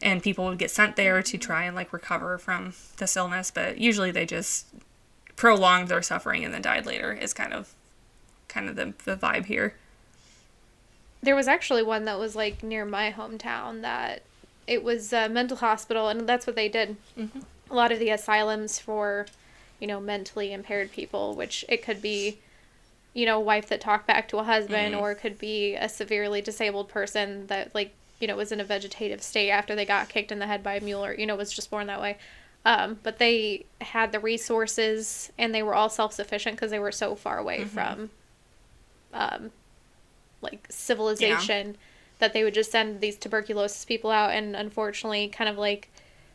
And people would get sent there to try and like recover from this illness, but usually they just prolonged their suffering and then died later is kind of the vibe here. There was actually one that was like near my hometown that it was a mental hospital, and that's what they did. Mm-hmm. A lot of the asylums for, you know, mentally impaired people, which it could be, you know, a wife that talked back to a husband, or it could be a severely disabled person that, like, you know, was in a vegetative state after they got kicked in the head by a mule, or, you know, was just born that way. But they had the resources, and they were all self-sufficient because they were so far away from, like, civilization, that they would just send these tuberculosis people out. And unfortunately, kind of like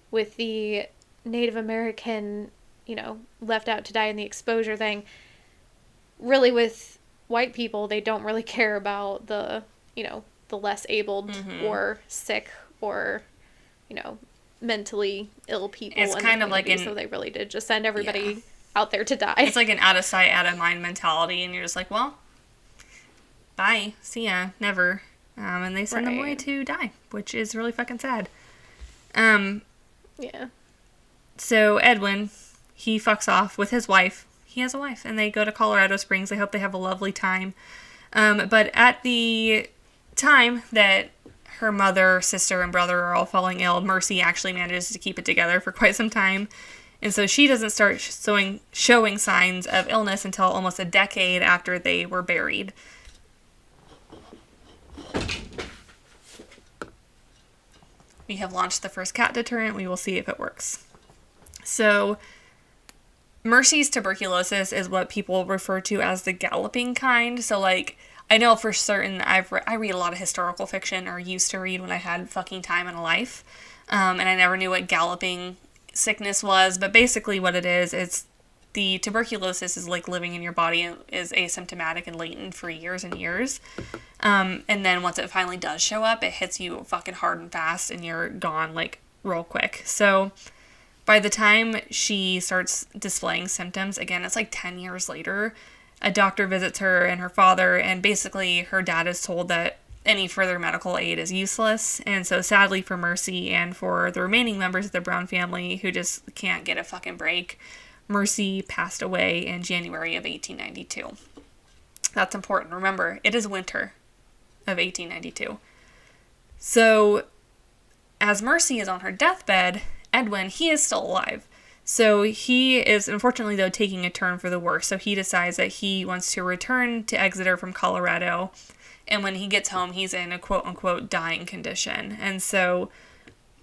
with the Native American, you know, left out to die in the exposure thing, really with white people, they don't really care about the, you know, the less abled or sick or, you know, mentally ill people. It's kind of like so they really did just send everybody out there to die. It's like an out of sight, out of mind mentality, and you're just like, well, bye, see ya, never. And they send them away to die, which is really fucking sad. Yeah. So Edwin, he fucks off with his wife. He has a wife, and they go to Colorado Springs. I hope they have a lovely time. But at the time that her mother, sister, and brother are all falling ill, Mercy actually manages to keep it together for quite some time. And so she doesn't start showing signs of illness until almost a decade after they were buried. We have launched the first cat deterrent. We will see if it works. So, Mercy's tuberculosis is what people refer to as the galloping kind. So, like, I know for certain I read a lot of historical fiction, or used to read when I had fucking time in a life. And I never knew what galloping sickness was. But basically what it is, it's the tuberculosis is like living in your body and is asymptomatic and latent for years and years. And then once it finally does show up, it hits you fucking hard and fast, and you're gone, like, real quick. So by the time she starts displaying symptoms, again, it's like 10 years later, a doctor visits her and her father, and basically her dad is told that any further medical aid is useless. And so sadly for Mercy and for the remaining members of the Brown family who just can't get a fucking break, Mercy passed away in January of 1892. That's important. Remember, it is winter of 1892. So, as Mercy is on her deathbed, Edwin, he is still alive. So he is, unfortunately, though, taking a turn for the worse. So he decides that he wants to return to Exeter from Colorado. And when he gets home, he's in a quote-unquote dying condition. And so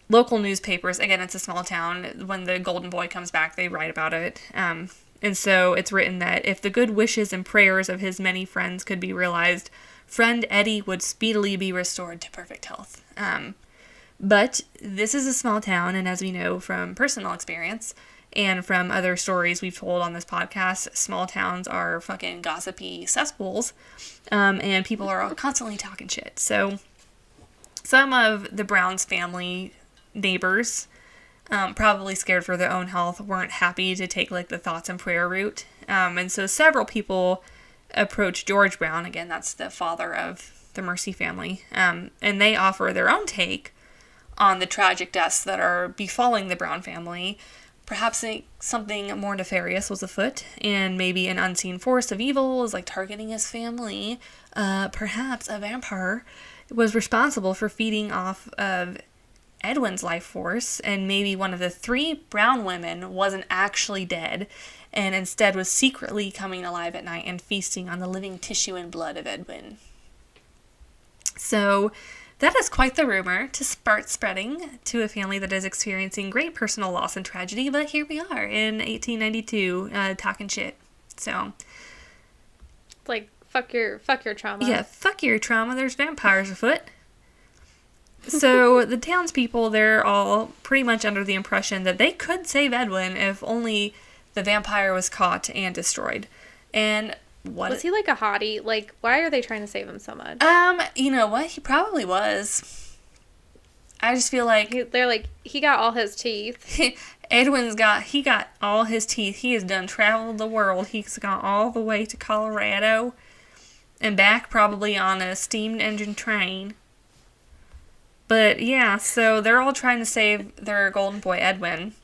local newspapers, again, it's a small town, when the golden boy comes back, they write about it. And so it's written that if the good wishes and prayers of his many friends could be realized, friend Eddie would speedily be restored to perfect health. But this is a small town, and as we know from personal experience and from other stories we've told on this podcast, small towns are fucking gossipy cesspools, and people are constantly talking shit. So some of the Browns family neighbors, probably scared for their own health, weren't happy to take, like, the thoughts and prayer route. And so several people approached George Brown, again, that's the father of the Mercy family, and they offer their own take on the tragic deaths that are befalling the Brown family. Perhaps something more nefarious was afoot, and maybe an unseen force of evil is, like, targeting his family. Perhaps a vampire was responsible for feeding off of Edwin's life force, and maybe one of the 3 Brown women wasn't actually dead, and instead was secretly coming alive at night and feasting on the living tissue and blood of Edwin. So that is quite the rumor to start spreading to a family that is experiencing great personal loss and tragedy, but here we are in 1892, talking shit. So, like, fuck your trauma. Yeah, fuck your trauma. There's vampires afoot. So the townspeople, they're all pretty much under the impression that they could save Edwin if only the vampire was caught and destroyed. And what... Was he like a hottie? Like, why are they trying to save him so much? You know what? He probably was. I just feel like... They're like, he got all his teeth. Edwin's got all his teeth. He has done traveled the world. He's gone all the way to Colorado and back, probably on a steam engine train. But yeah, so they're all trying to save their golden boy Edwin.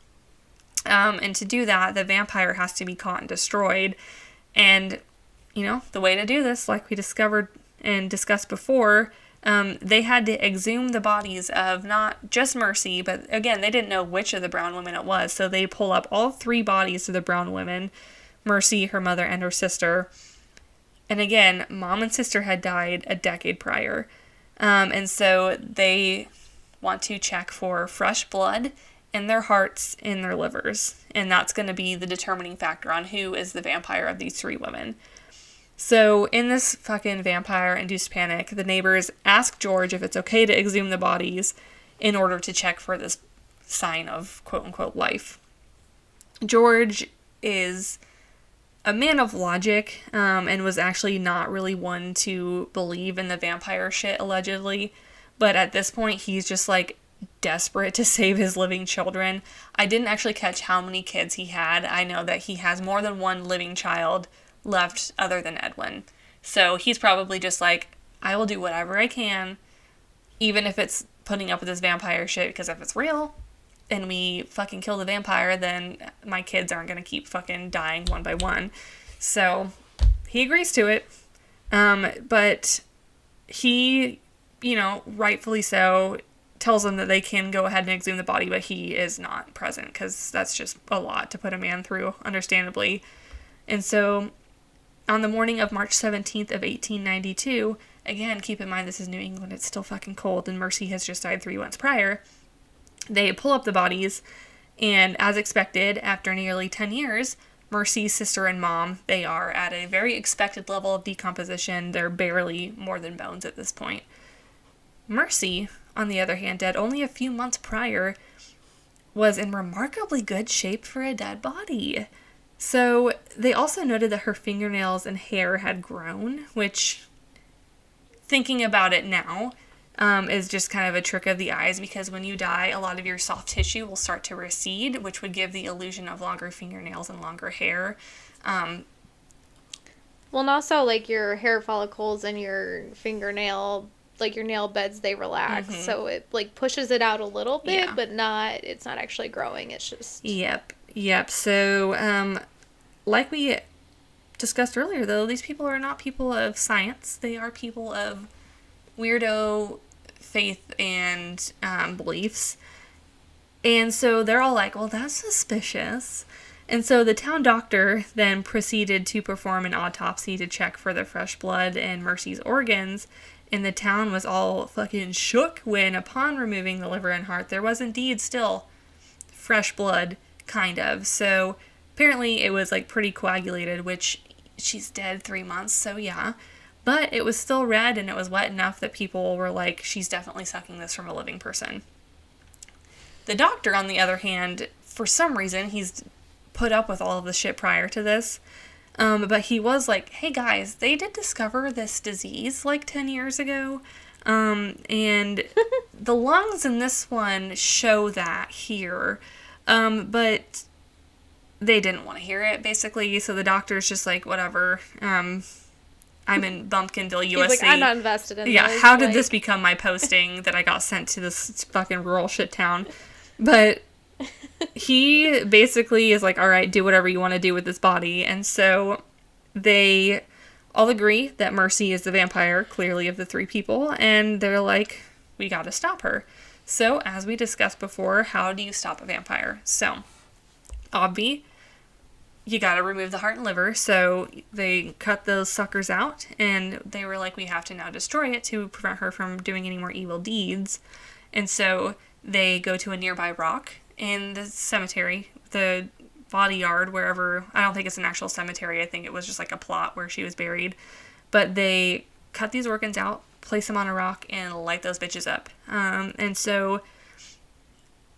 And to do that, the vampire has to be caught and destroyed. And, you know, the way to do this, like we discovered and discussed before, they had to exhume the bodies of not just Mercy, but again, they didn't know which of the brown women it was. So they pull up all 3 bodies of the brown women, Mercy, her mother, and her sister. And again, mom and sister had died a decade prior. And so they want to check for fresh blood in their hearts, in their livers. And that's going to be the determining factor on who is the vampire of these 3 women. So in this fucking vampire-induced panic, the neighbors ask George if it's okay to exhume the bodies in order to check for this sign of quote-unquote life. George is a man of logic, and was actually not really one to believe in the vampire shit, allegedly. But at this point, he's just, like, desperate to save his living children. I didn't actually catch how many kids he had. I know that he has more than one living child left other than Edwin. So he's probably just like, I will do whatever I can, even if it's putting up with this vampire shit, because if it's real and we fucking kill the vampire, then my kids aren't going to keep fucking dying one by one. So he agrees to it. But he, you know, rightfully so, tells them that they can go ahead and exhume the body, but he is not present because that's just a lot to put a man through, understandably. And so on the morning of March 17th of 1892, again, keep in mind this is New England, it's still fucking cold, and Mercy has just died 3 months prior. They pull up the bodies, and as expected, after nearly 10 years, Mercy's sister and mom, they are at a very expected level of decomposition. They're barely more than bones at this point. Mercy, on the other hand, dead only a few months prior, was in remarkably good shape for a dead body. So they also noted that her fingernails and hair had grown, which, thinking about it now, is just kind of a trick of the eyes, because when you die, a lot of your soft tissue will start to recede, which would give the illusion of longer fingernails and longer hair. Well, and also, like, your hair follicles and your fingernail, like, your nail beds, they relax. Mm-hmm. So it, like, pushes it out a little bit, but it's not actually growing. It's just... Yep. So, like we discussed earlier, though, these people are not people of science. They are people of weirdo faith and beliefs. And so they're all like, well, that's suspicious. And so the town doctor then proceeded to perform an autopsy to check for the fresh blood in Mercy's organs. And the town was all fucking shook when, upon removing the liver and heart, there was indeed still fresh blood. Kind of. So apparently it was like pretty coagulated, which she's dead 3 months, so yeah. But it was still red and it was wet enough that people were like, she's definitely sucking this from a living person. The doctor, on the other hand, for some reason, he's put up with all of the shit prior to this. But he was like, hey guys, they did discover this disease like 10 years ago. And the lungs in this one show that here. But they didn't want to hear it, basically, so the doctor's just like, whatever, I'm in Bumpkinville, USC. He's like, I'm not invested in this. Yeah, how did this become my posting that I got sent to this fucking rural shit town? But he basically is like, alright, do whatever you want to do with this body, and so they all agree that Mercy is the vampire, clearly, of the 3 people, and they're like, we gotta stop her. So, as we discussed before, how do you stop a vampire? So, obvi, you gotta remove the heart and liver, so they cut those suckers out, and they were like, we have to now destroy it to prevent her from doing any more evil deeds. And so, they go to a nearby rock in the cemetery, the body yard, wherever, I don't think it's an actual cemetery, I think it was just like a plot where she was buried, but they cut these organs out, place them on a rock, and light those bitches up. And so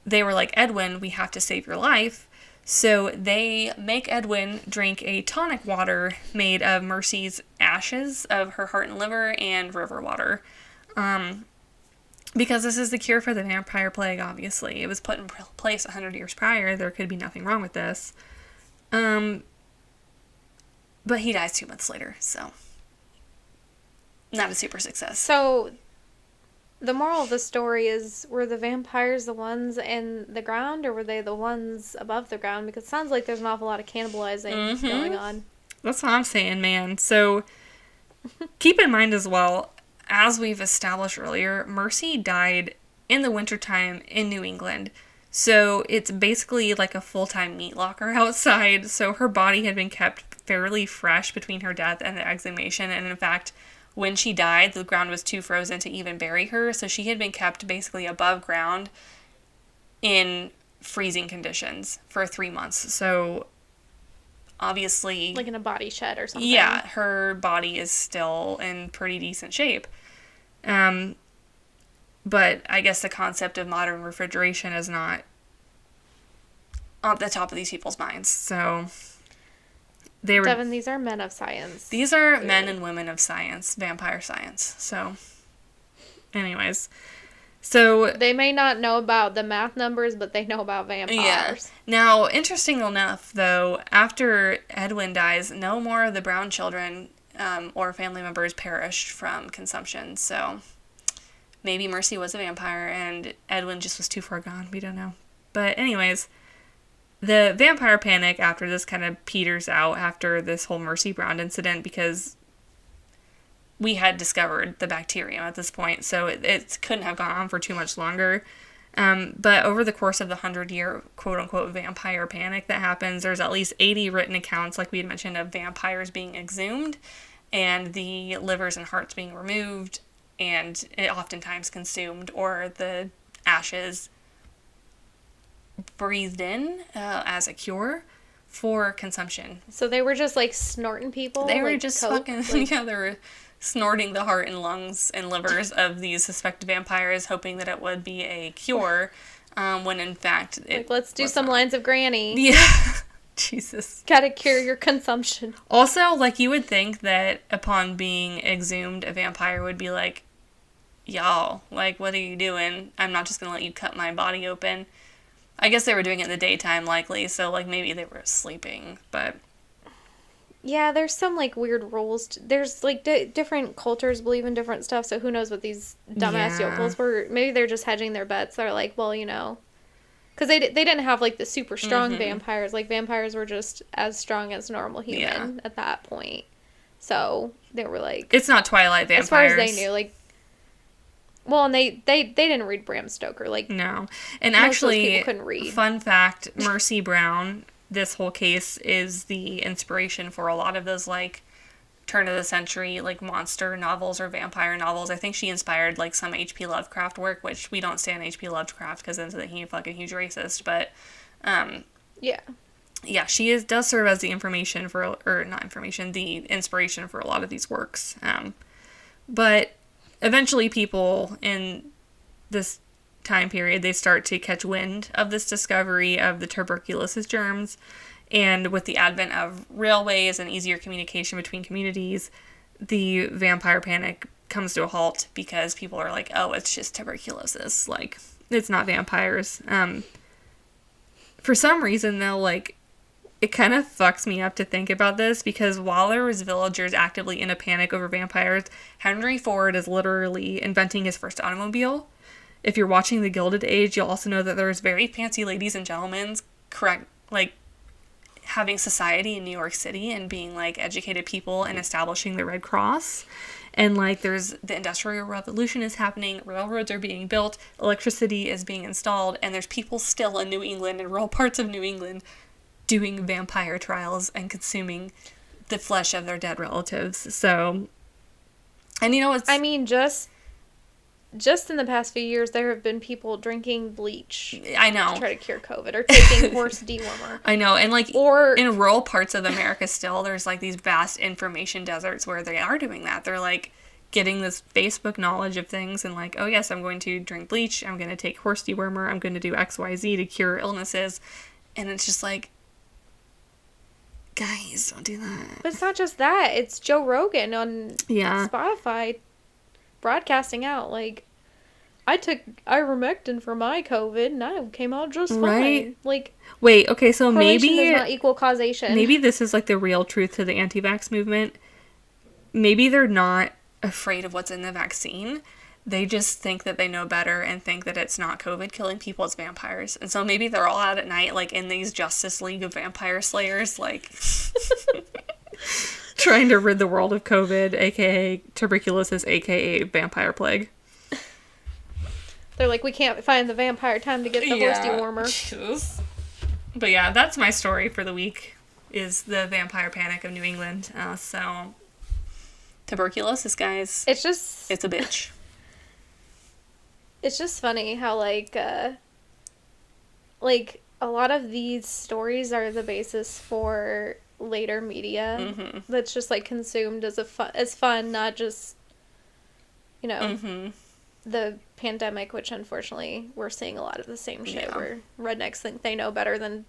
they were like, Edwin, we have to save your life. So they make Edwin drink a tonic water made of Mercy's ashes of her heart and liver and river water. Because this is the cure for the vampire plague, obviously. It was put in place 100 years prior. There could be nothing wrong with this. But he dies 2 months later, so not a super success. So the moral of the story is, were the vampires the ones in the ground, or were they the ones above the ground? Because it sounds like there's an awful lot of cannibalizing going on. That's what I'm saying, man. So keep in mind as well, as we've established earlier, Mercy died in the wintertime in New England. So it's basically like a full-time meat locker outside. So her body had been kept fairly fresh between her death and the exhumation. And in fact, when she died, the ground was too frozen to even bury her, so she had been kept basically above ground in freezing conditions for 3 months. So, obviously... like in a body shed or something. Yeah, her body is still in pretty decent shape. But I guess the concept of modern refrigeration is not on the top of these people's minds, so... Devan, these are men of science. These are men and women of science, vampire science. So, anyways. So... they may not know about the math numbers, but they know about vampires. Yeah. Now, interesting enough, though, after Edwin dies, no more of the Brown children or family members perished from consumption. So, maybe Mercy was a vampire and Edwin just was too far gone. We don't know. But anyways... the vampire panic after this kind of peters out after this whole Mercy Brown incident because we had discovered the bacterium at this point, so it couldn't have gone on for too much longer. But over the course of the 100-year quote-unquote vampire panic that happens, there's at least 80 written accounts, like we had mentioned, of vampires being exhumed and the livers and hearts being removed and it oftentimes consumed, or the ashes breathed in as a cure for consumption. So they were just like snorting people? They were like just Coke? fucking, yeah, they were snorting the heart and lungs and livers of these suspected vampires, hoping that it would be a cure, when in fact it like, let's do some not. lines of Granny. Yeah. Jesus. Gotta cure your consumption. Also, like, you would think that upon being exhumed, a vampire would be like, y'all, like, what are you doing? I'm not just gonna let you cut my body open. I guess they were doing it in the daytime, likely, so, like, maybe they were sleeping, but... yeah, there's some, like, weird rules. There's, like, different cultures believe in different stuff, so who knows what these dumbass yokels were. Maybe they're just hedging their bets. They're like, well, you know... because they didn't have, like, the super strong vampires. Like, vampires were just as strong as normal human at that point. So, they were like... it's not Twilight vampires. As far as they knew, like... well, and they didn't read Bram Stoker, like... no. And actually, people couldn't read. Fun fact, Mercy Brown, this whole case is the inspiration for a lot of those, like, turn-of-the-century, like, monster novels or vampire novels. I think she inspired, like, some H.P. Lovecraft work, which we don't stand H.P. Lovecraft because he's a fucking huge racist, but, yeah, she does serve as the the inspiration for a lot of these works. But eventually people in this time period, they start to catch wind of this discovery of the tuberculosis germs, and with the advent of railways and easier communication between communities, the vampire panic comes to a halt because people are like, oh, it's just tuberculosis, like, it's not vampires. For some reason, though, like, it kind of fucks me up to think about this, because while there was villagers actively in a panic over vampires, Henry Ford is literally inventing his first automobile. If you're watching The Gilded Age, you'll also know that there's very fancy ladies and gentlemen, having society in New York City and being, like, educated people and establishing the Red Cross. And, like, there's the Industrial Revolution is happening, railroads are being built, electricity is being installed, and there's people still in New England, in rural parts of New England, doing vampire trials and consuming the flesh of their dead relatives. So, and you know what's... I mean, just in the past few years, there have been people drinking bleach. I know. To try to cure COVID, or taking horse dewormer. I know, and, like, or in rural parts of America still, there's, like, these vast information deserts where they are doing that. They're, like, getting this Facebook knowledge of things and like, oh yes, I'm going to drink bleach, I'm going to take horse dewormer, I'm going to do XYZ to cure illnesses. And it's just like, guys, don't do that. But it's not just that. It's Joe Rogan on Spotify broadcasting out, like, I took ivermectin for my COVID and I came out just fine. Like, wait, okay, so maybe does not equal causation. Maybe this is like the real truth to the anti-vax movement. Maybe they're not afraid of what's in the vaccine. They just think that they know better and think that it's not COVID killing people, it's vampires. And so maybe they're all out at night, like, in these Justice League of Vampire Slayers, like, trying to rid the world of COVID, aka tuberculosis, aka vampire plague. They're like, we can't find the vampire time to get the horse dewormer. Jesus. But yeah, that's my story for the week, is the vampire panic of New England. So, tuberculosis, guys. It's a bitch. It's just funny how, like, a lot of these stories are the basis for later media that's just, like, consumed as fun, not just, you know, the pandemic, which unfortunately we're seeing a lot of the same shit where rednecks think they know better than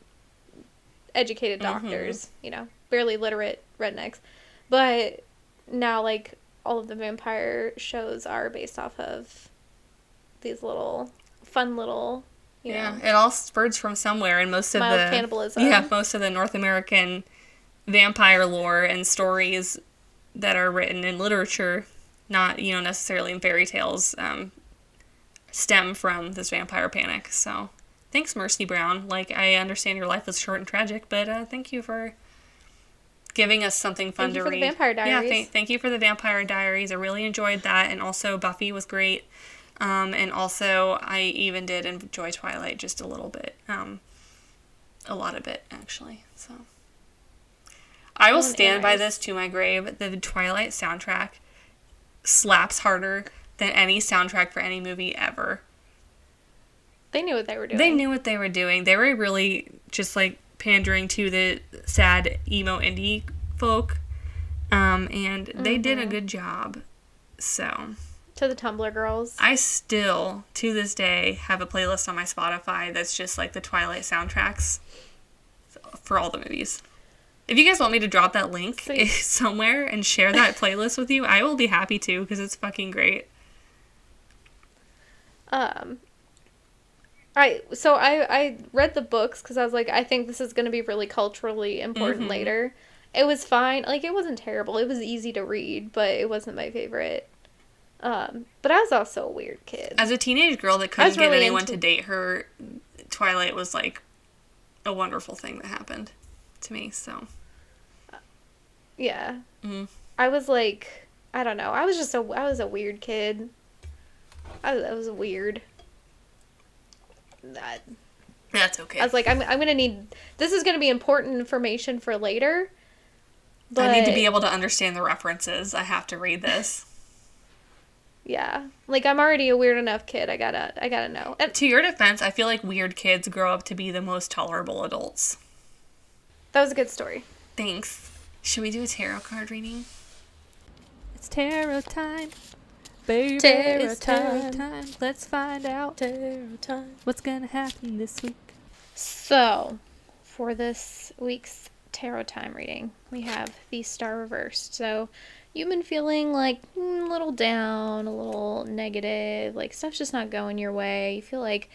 educated doctors, you know, barely literate rednecks. But now, like, all of the vampire shows are based off of these fun little, you know. It all spurts from somewhere, and most of the cannibalism. Yeah, most of the North American vampire lore and stories that are written in literature, not, you know, necessarily in fairy tales, stem from this vampire panic. So, thanks, Mercy Brown. Like, I understand your life was short and tragic, but thank you for giving us something fun to read. Thank you for the Vampire Diaries. Yeah, thank you for the Vampire Diaries. I really enjoyed that, and also Buffy was great. And also, I even did enjoy Twilight just a little bit. A lot of it, actually. So, I will stand by this to my grave. The Twilight soundtrack slaps harder than any soundtrack for any movie ever. They knew what they were doing. They knew what they were doing. They were really just, like, pandering to the sad emo indie folk. And they did a good job. So... To the Tumblr girls. I still, to this day, have a playlist on my Spotify that's just like the Twilight soundtracks for all the movies. If you guys want me to drop that link somewhere and share that playlist with you, I will be happy to, because it's fucking great. So I read the books because I was like, I think this is going to be really culturally important later. It was fine. Like, it wasn't terrible. It was easy to read, but it wasn't my favorite. But I was also a weird kid. As a teenage girl that couldn't get anyone to date her, Twilight was, like, a wonderful thing that happened to me, so. Yeah. I was, like, I don't know. I was a weird kid. I was weird. That's okay. I was like, I'm gonna need, this is gonna be important information for later. But I need to be able to understand the references. I have to read this. Yeah. Like, I'm already a weird enough kid. I gotta know. And to your defense, I feel like weird kids grow up to be the most tolerable adults. That was a good story. Thanks. Should we do a tarot card reading? It's tarot time. Baby, Tarot time. Let's find out Tarot time. What's gonna happen this week. So, for this week's tarot time reading, we have the Star reversed. So, you've been feeling, like, a little down, a little negative, like, stuff's just not going your way. You feel like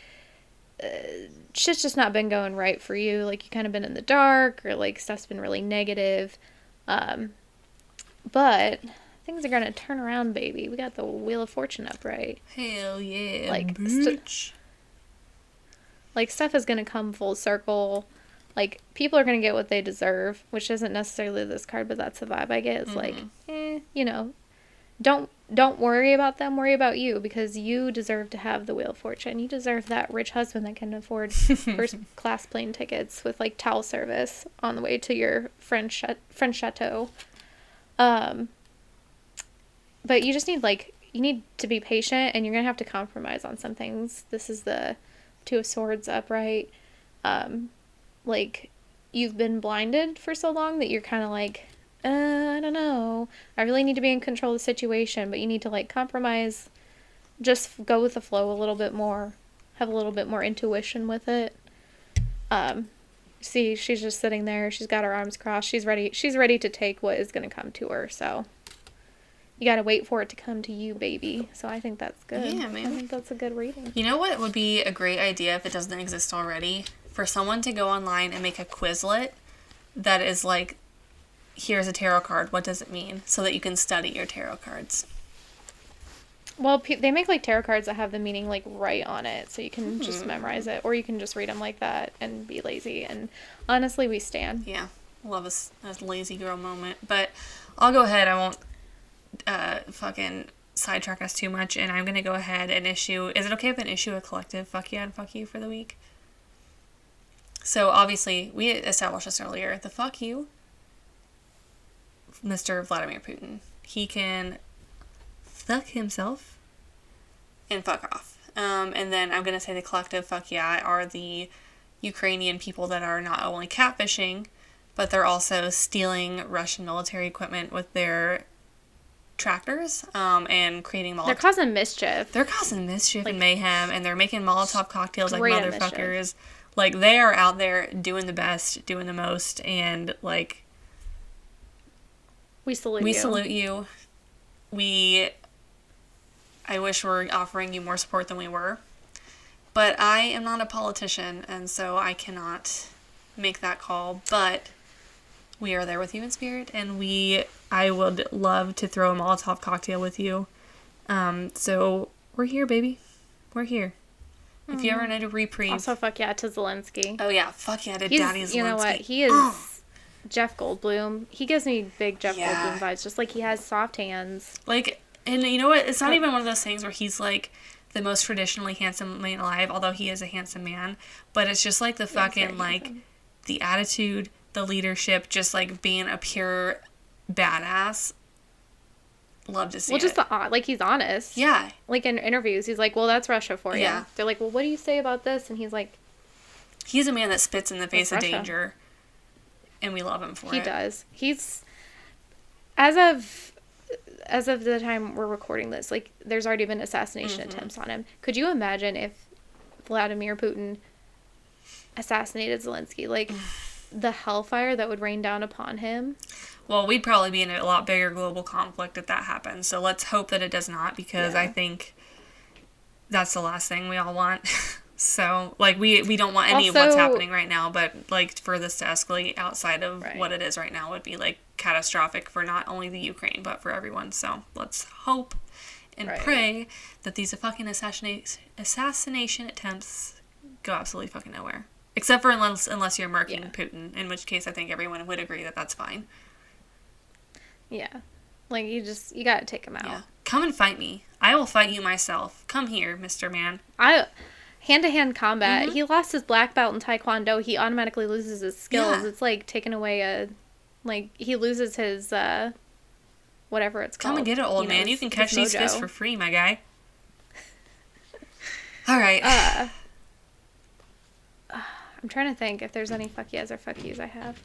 shit's just not been going right for you. Like, you kind of been in the dark, or, like, stuff's been really negative. But things are gonna turn around, baby. We got the Wheel of Fortune upright. Hell yeah, like, bitch. Stuff is gonna come full circle. Like, people are going to get what they deserve, which isn't necessarily this card, but that's the vibe I get. It's like, you know, don't worry about them, worry about you, because you deserve to have the Wheel of Fortune. You deserve that rich husband that can afford first-class plane tickets with, like, towel service on the way to your French chateau. But you just need, like, you need to be patient, and you're going to have to compromise on some things. This is the Two of Swords upright. Like, you've been blinded for so long that you're kind of like, I don't know. I really need to be in control of the situation, but you need to, like, compromise. Just go with the flow a little bit more. Have a little bit more intuition with it. See, she's just sitting there. She's got her arms crossed. She's ready to take what is going to come to her, so... You gotta wait for it to come to you, baby. So I think that's good. Yeah, man. I think that's a good reading. You know what would be a great idea if it doesn't exist already? For someone to go online and make a Quizlet that is like, here's a tarot card, what does it mean? So that you can study your tarot cards. Well, they make, like, tarot cards that have the meaning, like, right on it. So you can just memorize it. Or you can just read them like that and be lazy. And honestly, we stand. Yeah. Love a lazy girl moment. But I'll go ahead. I won't fucking sidetrack us too much, and I'm gonna go ahead and issue... Is it okay if I issue a collective fuck yeah and fuck you for the week? So, obviously, we established this earlier. The fuck you, Mr. Vladimir Putin. He can fuck himself and fuck off. And then I'm gonna say the collective fuck yeah are the Ukrainian people that are not only catfishing, but they're also stealing Russian military equipment with their tractors, and creating Molotov. They're causing mischief. They're causing mischief, like, and mayhem, and they're making Molotov cocktails like motherfuckers. Mischief. Like, they are out there doing the best, doing the most, and, like... We salute you. I wish we were offering you more support than we were. But I am not a politician, and so I cannot make that call, but... We are there with you in spirit, and I would love to throw a Molotov cocktail with you. So, we're here, baby. We're here. If you ever need a reprieve... Also, fuck yeah to Zelensky. Oh, yeah. Fuck yeah to Daddy Zelensky. You know what? He is Jeff Goldblum. He gives me big Jeff Goldblum vibes, just like he has soft hands. Like, and you know what? It's not even one of those things where he's, like, the most traditionally handsome man alive, although he is a handsome man. But it's just, like, the fucking, like, the attitude... the leadership, just, like, being a pure badass. Love to see it. Well, just like, he's honest. Yeah. Like, in interviews, he's like, well, that's Russia for you. Yeah. They're like, well, what do you say about this? And he's like... He's a man that spits in the face of danger. And we love him for it. He does. He's... As of the time we're recording this, like, there's already been assassination attempts on him. Could you imagine if Vladimir Putin assassinated Zelensky? Like... the hellfire that would rain down upon him. Well, we'd probably be in a lot bigger global conflict if that happens. So let's hope that it does not, because I think that's the last thing we all want. So, like, we don't want any of what's happening right now, but, like, for this to escalate outside of what it is right now would be, like, catastrophic for not only the Ukraine, but for everyone. So let's hope and pray that these fucking assassination attempts go absolutely fucking nowhere. Except for unless you're murking Putin, in which case I think everyone would agree that that's fine. Yeah. Like, you gotta take him out. Yeah. Come and fight me. I will fight you myself. Come here, Mr. Man. Hand-to-hand combat. He lost his black belt in Taekwondo. He automatically loses his skills. Yeah. It's like taking away he loses his, whatever it's called. Come and get it, old man. You can catch these fish for free, my guy. All right. I'm trying to think if there's any fuck yes or fuck yous I have.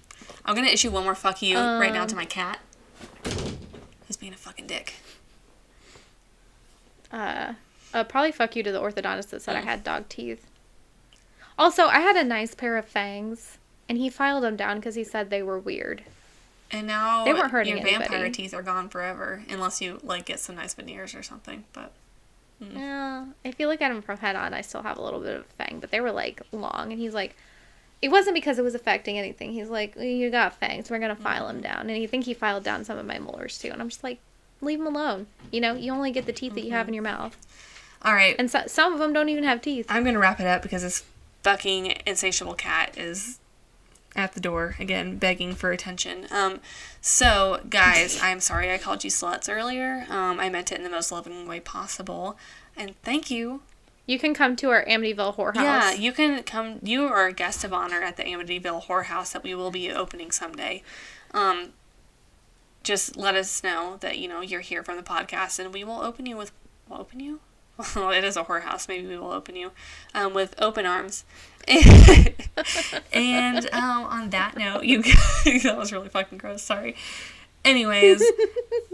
I'm going to issue one more fuck you right now to my cat. Who's being a fucking dick. Probably fuck you to the orthodontist that said I had dog teeth. Also, I had a nice pair of fangs, and he filed them down because he said they were weird. And now they weren't hurting your anybody. Vampire teeth are gone forever, unless you, like, get some nice veneers or something, but... Yeah, if you look at them from head on, I still have a little bit of fang, but they were, like, long, and he's like, it wasn't because it was affecting anything. He's like, well, you got fangs, we're gonna file them down, and I think he filed down some of my molars, too, and I'm just like, leave them alone. You know, you only get the teeth that you have in your mouth. All right. And some of them don't even have teeth. I'm gonna wrap it up because this fucking insatiable cat is at the door, again, begging for attention. So, guys, I'm sorry I called you sluts earlier. I meant it in the most loving way possible. And thank you. You can come to our Amityville Whore House. Yeah, you can come. You are a guest of honor at the Amityville Whore House that we will be opening someday. Just let us know that, you know, you're here from the podcast, and we will open you with... We'll open you? Well, it is a whorehouse. Maybe we will open you with open arms. And on that note, you guys, that was really fucking gross. Sorry. Anyways,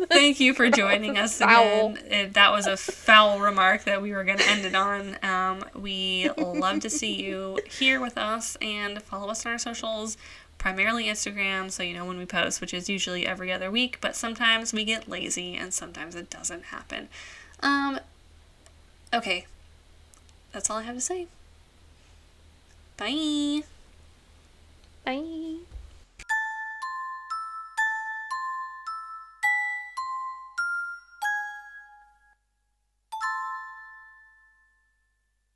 thank you for joining us again. That was a foul remark that we were going to end it on. We love to see you here with us, and follow us on our socials, primarily Instagram, so you know when we post, which is usually every other week, but sometimes we get lazy and sometimes it doesn't happen. Okay. That's all I have to say. Bye.